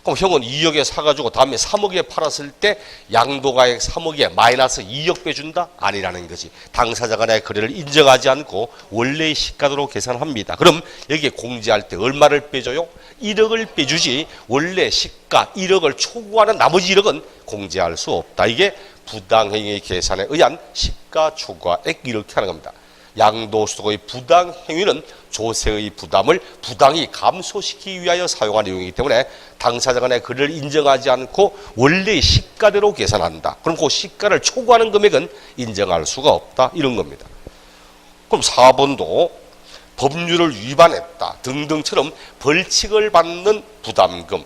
그럼 형은 2억에 사가지고 다음에 3억에 팔았을 때 양도가액 3억에 마이너스 2억 빼준다? 아니라는 거지. 당사자 간의 거래를 인정하지 않고 원래의 시가대로 계산합니다. 그럼 여기에 공제할 때 얼마를 빼줘요? 1억을 빼주지 원래 시가 1억을 초과하는 나머지 1억은 공제할 수 없다. 이게 부당행위 계산에 의한 시가초과액 이렇게 하는 겁니다. 양도소득의 부당행위는 조세의 부담을 부당히 감소시키기 위하여 사용한 내용이기 때문에 당사자 간의 거래를 인정하지 않고 원래의 시가대로 계산한다. 그럼 그 시가를 초과하는 금액은 인정할 수가 없다. 이런 겁니다. 그럼 4번도 법률을 위반했다 등등처럼 벌칙을 받는 부담금.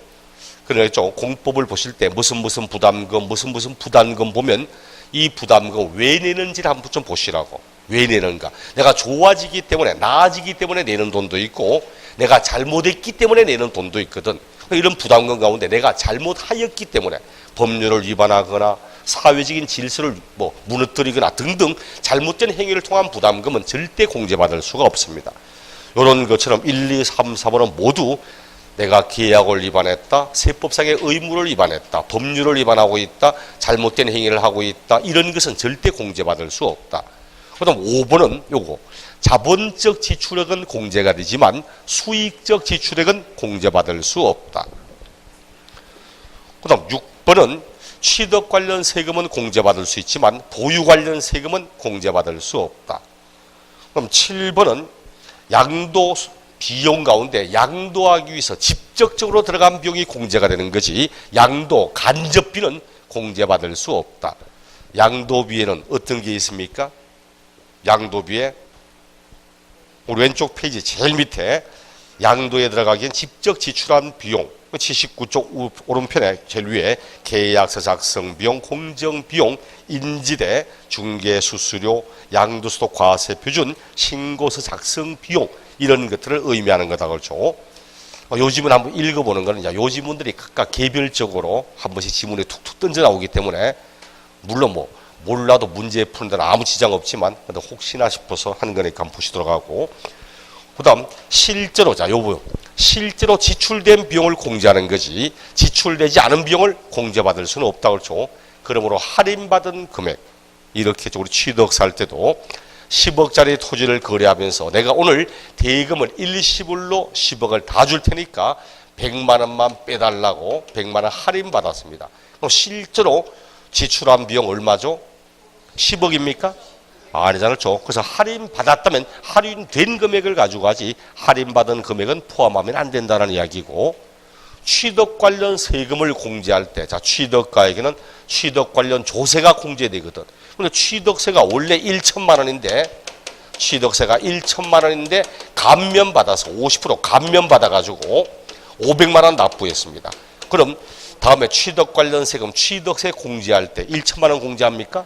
그랬죠. 공법을 보실 때 무슨 부담금, 무슨 부담금 보면 이 부담금 왜 내는지를 한번 좀 보시라고. 왜 내는가? 내가 좋아지기 때문에, 나아지기 때문에 내는 돈도 있고 내가 잘못했기 때문에 내는 돈도 있거든. 이런 부담금 가운데 내가 잘못하였기 때문에 법률을 위반하거나 사회적인 질서를 무너뜨리거나 등등 잘못된 행위를 통한 부담금은 절대 공제받을 수가 없습니다. 이런 것처럼 1, 2, 3, 4번은 모두 내가 계약을 위반했다, 세법상의 의무를 위반했다, 법률을 위반하고 있다, 잘못된 행위를 하고 있다, 이런 것은 절대 공제받을 수 없다. 그 다음 5번은 요거 자본적 지출액은 공제가 되지만 수익적 지출액은 공제받을 수 없다. 그 다음 6번은 취득 관련 세금은 공제받을 수 있지만 보유 관련 세금은 공제받을 수 없다. 그럼 7번은 양도 비용 가운데 양도하기 위해서 직접적으로 들어간 비용이 공제가 되는 거지 양도 간접비는 공제받을 수 없다. 양도비에는 어떤 게 있습니까? 양도비에 우리 왼쪽 페이지 제일 밑에 양도에 들어가기엔 직접 지출한 비용, 79쪽 오른편에 제일 위에 계약서 작성 비용, 공정 비용, 인지대, 중개 수수료, 양도소득 과세 표준, 신고서 작성 비용 이런 것들을 의미하는 거다 그렇죠. 요지문 한번 읽어보는 거는 요지문들이 각각 개별적으로 한 번씩 지문에 툭툭 던져 나오기 때문에 물론 뭐 몰라도 문제 푸는 데는 아무 지장 없지만 근데 혹시나 싶어서 하는 거니까 한번 보시도록 하고, 그 다음 실제로 실제로 지출된 비용을 공제하는 거지 지출되지 않은 비용을 공제받을 수는 없다 그렇죠. 그러므로 할인받은 금액, 이렇게 우리 취득 살 때도 10억짜리 토지를 거래하면서 내가 오늘 대금을 일시불로 10억을 다 줄 테니까 100만 원만 빼달라고 100만 원 할인받았습니다. 그럼 실제로 지출한 비용 얼마죠? 10억입니까? 아니잖아요. 그래서 할인받았다면 할인된 금액을 가지고 하지 할인받은 금액은 포함하면 안 된다는 이야기고, 취득 관련 세금을 공제할 때, 자, 취득가에게는 취득 관련 조세가 공제되거든. 근데 취득세가 원래 1천만 원인데, 취득세가 1천만 원인데, 감면받아서 50% 감면받아가지고 500만 원 납부했습니다. 그럼 다음에 취득 관련 세금, 취득세 공제할 때 1천만 원 공제합니까?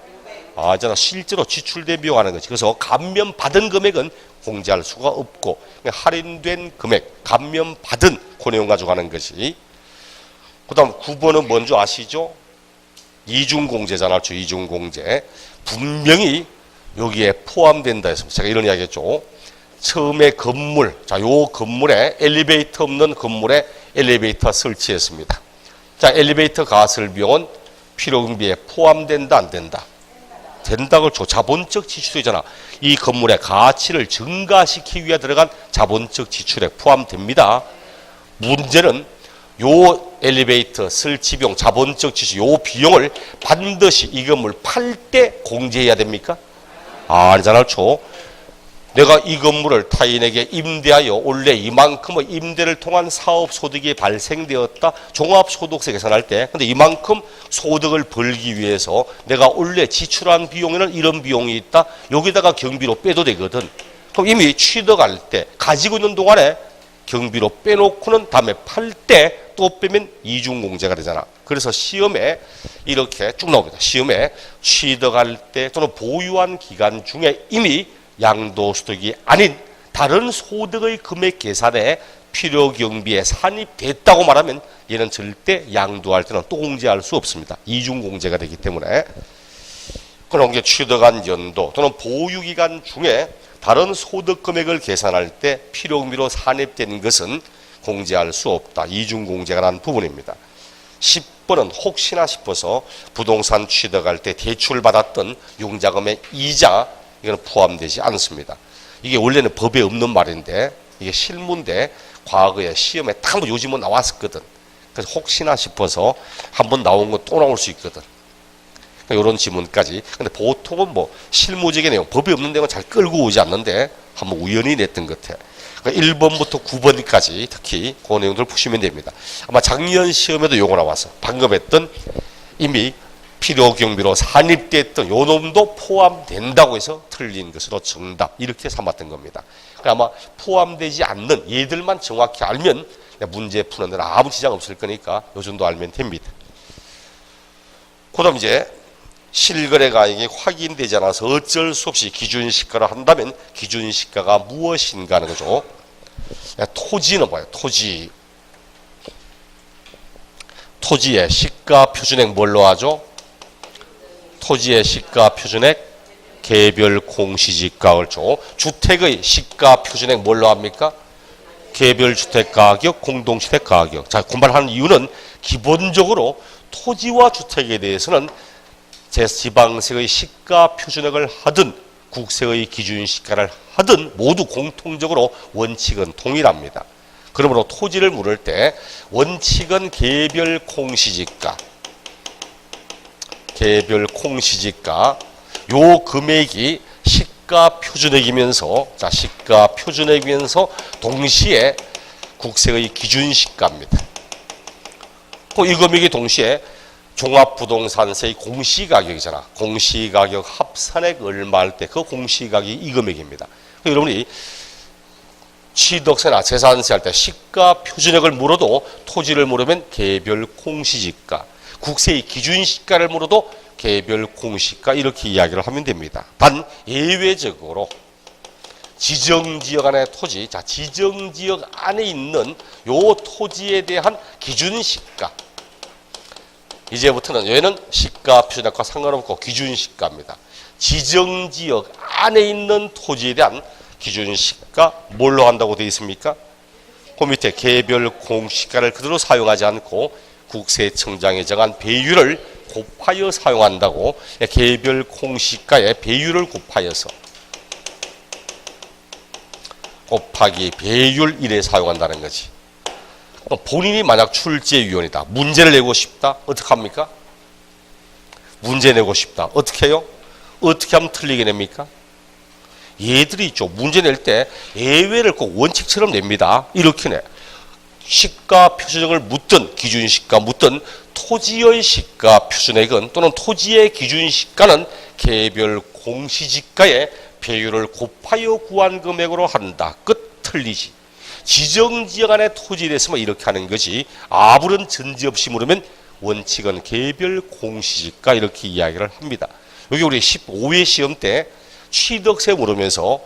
아잖아. 실제로 지출된 비용 하는 거지. 그래서 감면받은 금액은 공제할 수가 없고, 할인된 금액, 감면받은 그 내용 가지고 하는 것이. 그 다음 9번은 뭔지 아시죠? 이중공제잖아. 이중공제. 분명히 여기에 포함된다 했습니다. 제가 이런 이야기 했죠. 처음에 건물, 자, 요 건물에 엘리베이터 없는 건물에 엘리베이터 설치했습니다. 자, 엘리베이터 가설 비용은 필요경비에 포함된다, 안 된다? 된다고 줘. 자본적 지출이잖아. 이 건물의 가치를 증가시키기 위해 들어간 자본적 지출에 포함됩니다. 문제는 요 엘리베이터 설치 비용, 자본적 지출, 요 비용을 반드시 이 건물 팔 때 공제해야 됩니까? 아니잖아요. 내가 이 건물을 타인에게 임대하여 원래 이만큼의 임대를 통한 사업 소득이 발생되었다. 종합소득세 계산할 때. 근데 이만큼 소득을 벌기 위해서 내가 원래 지출한 비용에는 이런 비용이 있다. 여기다가 경비로 빼도 되거든. 그럼 이미 취득할 때 가지고 있는 동안에 경비로 빼놓고는 다음에 팔 때 또 빼면 이중공제가 되잖아. 그래서 시험에 이렇게 쭉 나옵니다. 시험에 취득할 때 또는 보유한 기간 중에 이미 양도소득이 아닌 다른 소득의 금액 계산에 필요경비에 산입됐다고 말하면 얘는 절대 양도할 때는 또 공제할 수 없습니다. 이중공제가 되기 때문에. 그럼 이게 취득한 연도 또는 보유기간 중에 다른 소득 금액을 계산할 때 필요경비로 산입된 것은 공제할 수 없다. 이중공제가 난 부분입니다. 10번은 혹시나 싶어서 부동산 취득할 때 대출받았던 융자금의 이자, 이거는 포함되지 않습니다. 이게 원래는 법에 없는 말인데 이게 실무인데 과거에 시험에 딱 요즘은 나왔었거든. 그래서 혹시나 싶어서 한번 나온 거 또 나올 수 있거든. 그러니까 이런 지문까지. 근데 보통은 뭐 실무적인 내용, 법이 없는 내용은 잘 끌고 오지 않는데 한번 우연히 냈던 것 같아. 그러니까 1번부터 9번까지 특히 그 내용들을 보시면 됩니다. 아마 작년 시험에도 요거 나왔어. 방금 했던 이미 필요경비로 산입됐던 요 놈도 포함된다고 해서 틀린 것으로 정답, 이렇게 삼았던 겁니다. 그러니까 아마 포함되지 않는 얘들만 정확히 알면 문제 푸는 데는 아무 지장 없을 거니까 요 정도 알면 됩니다. 그 다음 이제 실거래 가액이 확인되지 않아서 어쩔 수 없이 기준시가를 한다면 기준시가가 무엇인가 하는 거죠. 토지는 뭐예요? 토지의 시가 표준액 뭘로 하죠? 토지의 시가 표준액 개별 공시지가 그렇죠. 주택의 시가 표준액 뭘로 합니까? 개별 주택 가격, 공동주택 가격. 자, 공부하는 이유는 기본적으로 토지와 주택에 대해서는 지방세의 시가 표준액을 하든 국세의 기준시가를 하든 모두 공통적으로 원칙은 동일합니다. 그러므로 토지를 물을 때 원칙은 개별 공시지가, 요 금액이 시가 표준액이면서, 자, 시가 표준액이면서 동시에 국세의 기준시가입니다. 이 금액이 동시에 종합부동산세의 공시가격이잖아. 공시가격 합산액 얼마 할 때 그 공시가격이 이 금액입니다. 여러분이 취득세나 재산세 할 때 시가 표준액을 물어도 토지를 물으면 개별 공시지가, 국세의 기준시가를 물어도 개별 공시가 이렇게 이야기를 하면 됩니다. 단 예외적으로 지정지역 안의 토지, 자 지정지역 안에 있는 요 토지에 대한 기준시가, 이제부터는 얘는 시가 표준액과 상관없고 기준시가입니다. 지정지역 안에 있는 토지에 대한 기준시가 뭘로 한다고 되어 있습니까? 그 밑에 개별 공시가를 그대로 사용하지 않고 국세청장이 정한 배율을 곱하여 사용한다고, 개별 공시가의 배율을 곱하여서 곱하기 배율 1에 사용한다는 거지. 본인이 만약 출제위원이다, 문제를 내고 싶다, 어떻게 합니까? 문제 내고 싶다, 어떻게 해요? 어떻게 하면 틀리게 냅니까? 얘들이 있죠. 문제 낼 때 예외를 꼭 원칙처럼 냅니다. 이렇게 내. 시가 표준액을 묻든 기준시가 묻든 토지의 시가 표준액은 또는 토지의 기준시가는 개별 공시지가의 배율을 곱하여 구한 금액으로 한다. 끝. 틀리지. 지정지역 안에 토지에 대해서만 이렇게 하는 거지, 아무런 전제 없이 물으면 원칙은 개별 공시지가 이렇게 이야기를 합니다. 여기 우리 15회 시험 때 취득세 물으면서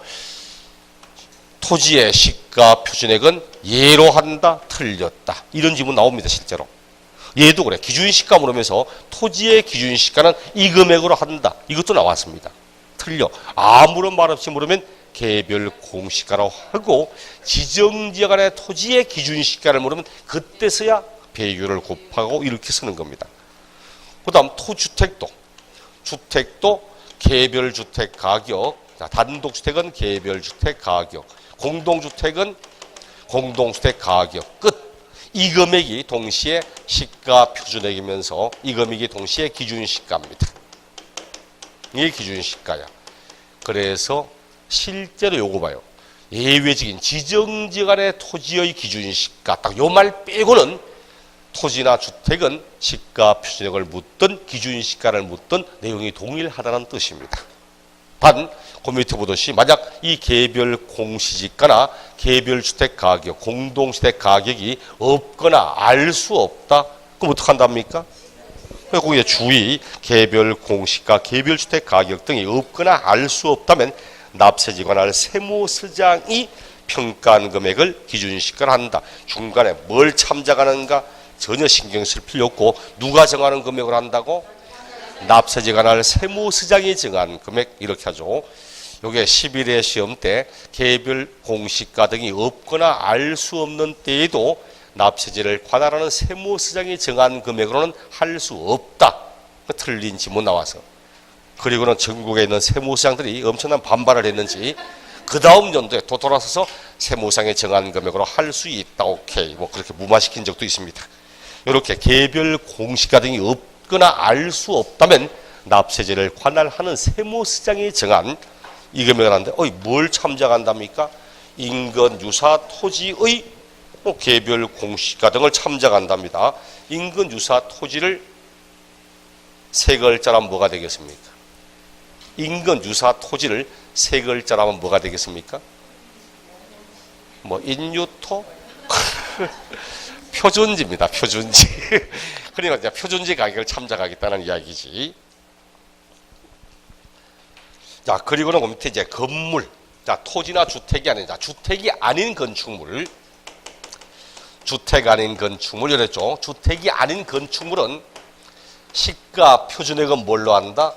토지의 시가 표준액은 예로 한다, 틀렸다, 이런 질문 나옵니다. 실제로 얘도 그래. 기준시가 물으면서 토지의 기준시가는 이 금액으로 한다, 이것도 나왔습니다. 틀려. 아무런 말 없이 물으면 개별 공시가라고 하고, 지정지역 안에 토지의 기준시가를 물으면 그때서야 배율을 곱하고 이렇게 쓰는 겁니다. 그 다음 토주택도, 주택도 개별주택 가격, 자, 단독주택은 개별주택 가격, 공동주택은 공동주택 가격, 끝. 이 금액이 동시에 시가 표준액이면서 이 금액이 동시에 기준시가입니다. 이게 기준시가야. 그래서 실제로 요거 봐요. 예외적인 지정지역 안의 토지의 기준시가, 딱 요 말 빼고는 토지나 주택은 시가 표준액을 묻든 기준시가를 묻든 내용이 동일하다는 뜻입니다. 단, 그 밑에 보듯이 만약 이 개별 공시지가나 개별 주택 가격, 공동주택 가격이 없거나 알 수 없다, 그럼 어떻게 한답니까? 거기에 주의, 개별 공시가, 개별 주택 가격 등이 없거나 알 수 없다면 납세지 관할 세무서장이 평가한 금액을 기준시가를 한다. 중간에 뭘 참작하는가 전혀 신경 쓸 필요 없고, 누가 정하는 금액을 한다고? 납세지 관할 세무서장이 정한 금액, 이렇게 하죠. 요게 11회 시험 때 개별 공시가 등이 없거나 알 수 없는 때에도 납세지를 관할하는 세무서장이 정한 금액으로는 할 수 없다. 틀린 지문 나와서. 그리고는 전국에 있는 세무서장들이 엄청난 반발을 했는지 그 다음 연도에 또 돌아서서 세무서장이 정한 금액으로 할 수 있다. 오케이. 뭐 그렇게 무마시킨 적도 있습니다. 이렇게 개별 공시가 등이 없거나 알 수 없다면 납세지를 관할하는 세무서장이 정한 이 금액을 하는데, 뭘 참작한답니까? 인근 유사 토지의 개별 공시가 등을 참작한답니다. 인근 유사 토지를 세 글자라면 뭐가 되겠습니까? 인근 유사 토지를 세 글자라면 뭐가 되겠습니까? 뭐 인유토? 표준지입니다. 표준지. 그러니까 이제 표준지 가격을 참작하겠다는 이야기지. 자, 그리고는 그 밑에 이제 건물, 자, 토지나 주택이 아닌, 자, 주택이 아닌 건축물, 주택 아닌 건축물, 이랬죠. 주택이 아닌 건축물은 시가 표준액은 뭘로 한다?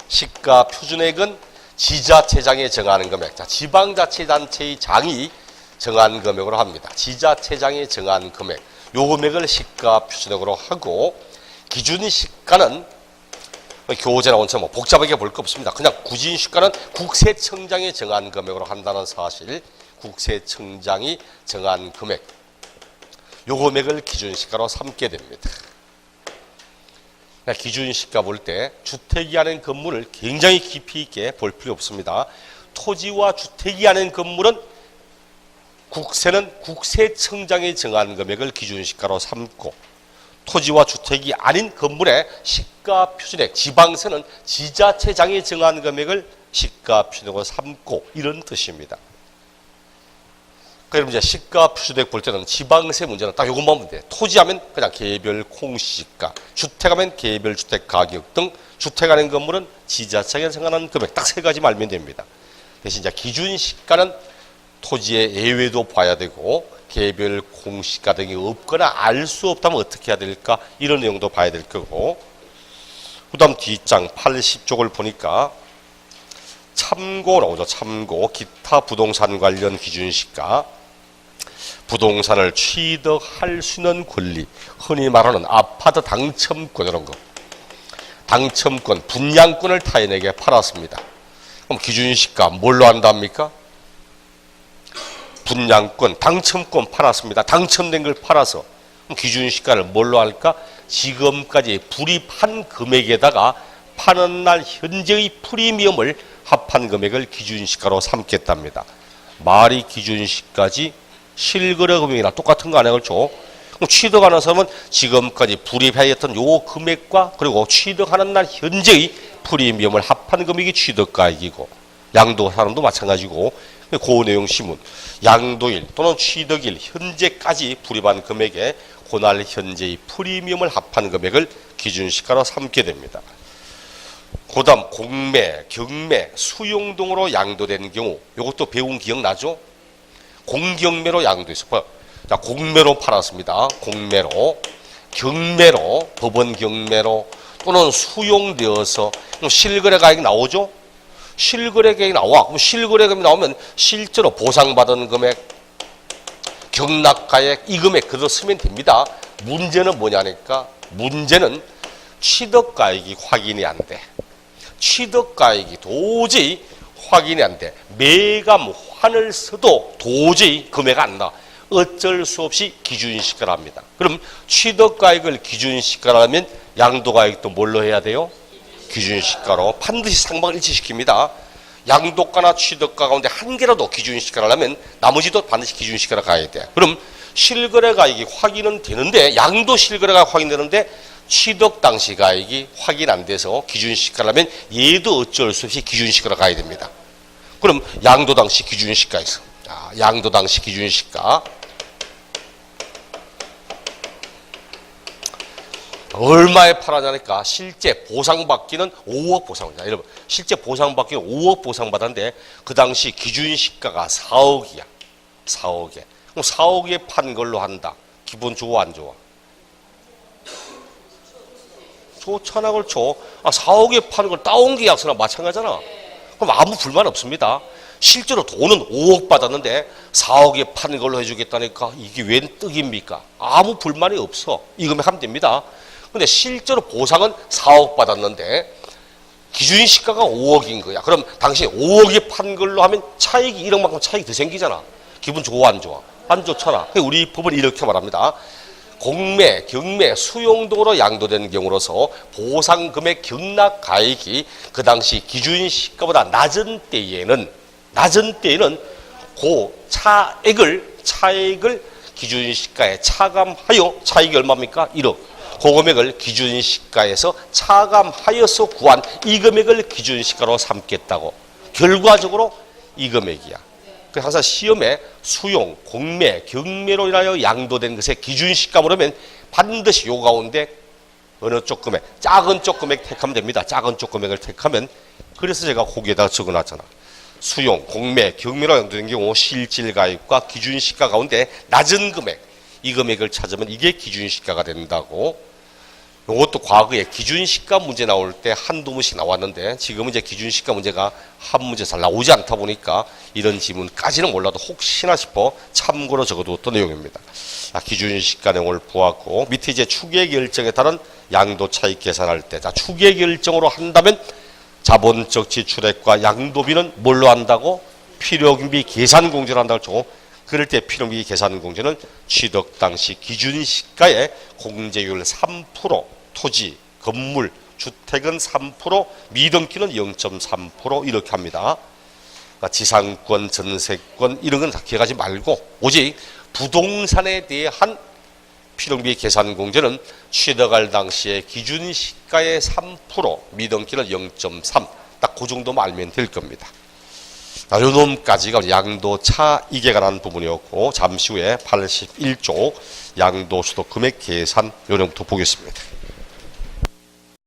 시가 표준액은 지자체장이 정하는 금액, 자, 지방자치단체의 장이 정한 금액으로 합니다. 지자체장이 정한 금액, 요 금액을 시가 표준액으로 하고, 기준시가는 교재나 원처럼 뭐 복잡하게 볼 거 없습니다. 그냥 구진시가는 국세청장이 정한 금액으로 한다는 사실, 국세청장이 정한 금액, 요 금액을 기준시가로 삼게 됩니다. 기준시가 볼 때 주택이 아닌 건물을 굉장히 깊이 있게 볼 필요 없습니다. 토지와 주택이 아닌 건물은 국세는 국세청장이 정한 금액을 기준시가로 삼고, 토지와 주택이 아닌 건물의 시가 표준액, 지방세는 지자체장이 정한 금액을 시가 표준액으로 삼고, 이런 뜻입니다. 그럼 이제 시가 표준액 볼 때는 지방세 문제는 딱 요것만 보면 돼. 토지하면 그냥 개별 공시지가, 주택하면 개별 주택 가격 등 주택하는 건물은 지자체가 생각하는 금액 딱 세 가지 알면 됩니다. 대신 이제 기준 시가는 토지의 예외도 봐야 되고 개별 공시가 등이 없거나 알 수 없다면 어떻게 해야 될까 이런 내용도 봐야 될 거고, 그 다음 뒷장 80쪽을 보니까 참고 나오죠. 참고 기타 부동산 관련 기준시가, 부동산을 취득할 수 있는 권리, 흔히 말하는 아파트 당첨권 이런 거, 당첨권, 분양권을 타인에게 팔았습니다. 그럼 기준시가 뭘로 한답니까? 분양권, 당첨권 팔았습니다. 당첨된 걸 팔아서 그럼 기준시가를 뭘로 할까? 지금까지 불입한 금액에다가 파는 날 현재의 프리미엄을 합한 금액을 기준시가로 삼겠답니다. 말이 기준시가지 실거래 금액이나 똑같은 거 아니야, 그렇죠? 그럼 취득하는 사람은 지금까지 불입하였던 요 금액과 그리고 취득하는 날 현재의 프리미엄을 합한 금액이 취득가액이고, 양도 사람도 마찬가지고, 그 내용 시문 양도일 또는 취득일 현재까지 불입한 금액에 그날 현재의 프리미엄을 합한 금액을 기준시가로 삼게 됩니다. 그 다음 공매, 경매, 수용 등으로 양도된 경우, 이것도 배운 기억나죠? 공경매로 양도했어요. 자, 공매로 팔았습니다. 공매로, 경매로, 법원 경매로 또는 수용되어서 실거래 가액이 나오죠? 실거래 가액이 나와. 그럼 실거래 가액이 나오면 실제로 보상받은 금액, 경락가액, 이 금액 그대로 쓰면 됩니다. 문제는 뭐냐니까, 문제는 취득가액이 확인이 안 돼. 취득가액이 도저히 확인이 안 돼. 매감 환을 써도 도저히 금액이 안 나. 어쩔 수 없이 기준시가를 합니다. 그럼 취득가액을 기준시가를 하면 양도가액도 뭘로 해야 돼요? 기준시가로 반드시 상방을 일치시킵니다. 양도가나 취득가 가운데 한 개라도 기준시가를 하면 나머지도 반드시 기준시가로 가야 돼. 그럼 실거래가액이 확인은 되는데, 양도 실거래가 확인되는데 취득 당시 가액이 확인 안 돼서 기준시가를 하면 얘도 어쩔 수 없이 기준시가로 가야 됩니다. 그럼 양도 당시 기준시가에서, 양도 당시 기준시가 얼마에 팔았냐니까, 실제 보상받기는 5억 보상받자. 여러분, 실제 보상받기는 5억 보상받았는데 그 당시 기준시가가 4억이야. 4억에. 그럼 4억에 판 걸로 한다. 기분 좋아 안 좋아? 좋잖아, 그렇죠? 4억에 파는 걸 따온 계약서나 마찬가지잖아. 그럼 아무 불만 없습니다. 실제로 돈은 5억 받았는데 4억에 파는 걸로 해주겠다니까 이게 웬 떡입니까? 아무 불만이 없어. 이 금액 하면 됩니다. 근데 실제로 보상은 4억 받았는데 기준시가가 5억인 거야. 그럼 당시 5억에 판 걸로 하면 차익이 1억만큼 차익이 더 생기잖아. 기분 좋아 안 좋아? 안 좋잖아. 우리 법은 이렇게 말합니다. 공매, 경매, 수용 등으로 양도된 경우로서 보상금액 경락가액이 그 당시 기준시가보다 낮은 때에는 그 차액을 기준시가에 차감하여, 차익이 얼마입니까? 1억. 그 금액을 기준시가에서 차감하여서 구한 이 금액을 기준시가로 삼겠다고. 결과적으로 이 금액이야. 항상 시험에 수용, 공매, 경매로 인하여 양도된 것의 기준시가 물으면 반드시 요 가운데 어느 쪽 금액, 작은 쪽 금액 택하면 됩니다. 작은 쪽 금액을 택하면, 그래서 제가 거기에다가 적어놨잖아. 수용, 공매, 경매로 양도된 경우 실질가액과 기준시가 가운데 낮은 금액, 이 금액을 찾으면 이게 기준시가가 된다고. 이것도 과거에 기준시가 문제 나올 때 한두 문씩 나왔는데 지금은 이제 기준시가 문제가 한 문제 잘 나오지 않다 보니까 이런 지문까지는 몰라도 혹시나 싶어 참고로 적어두었던 내용입니다. 기준시가 내용을 보았고, 밑에 이제 추계결정에 따른 양도 차익 계산할 때, 추계결정으로 한다면 자본적 지출액과 양도비는 뭘로 한다고? 필요경비 계산공제로 한다고 했죠. 그럴 때 필요경비 계산공제는 취득 당시 기준시가의 공제율 3%, 토지, 건물, 주택은 3%, 미등기는 0.3% 이렇게 합니다. 그러니까 지상권, 전세권 이런 건 다 기억하지 말고 오직 부동산에 대한 필요경비 계산공제는 취득할 당시의 기준시가의 3%, 미등기는 0.3, 딱 그 정도만 알면 될 겁니다. 요 놈까지가 양도차 이익에 관한 부분이었고, 잠시 후에 81조 양도소득 금액 계산 요령부터 보겠습니다.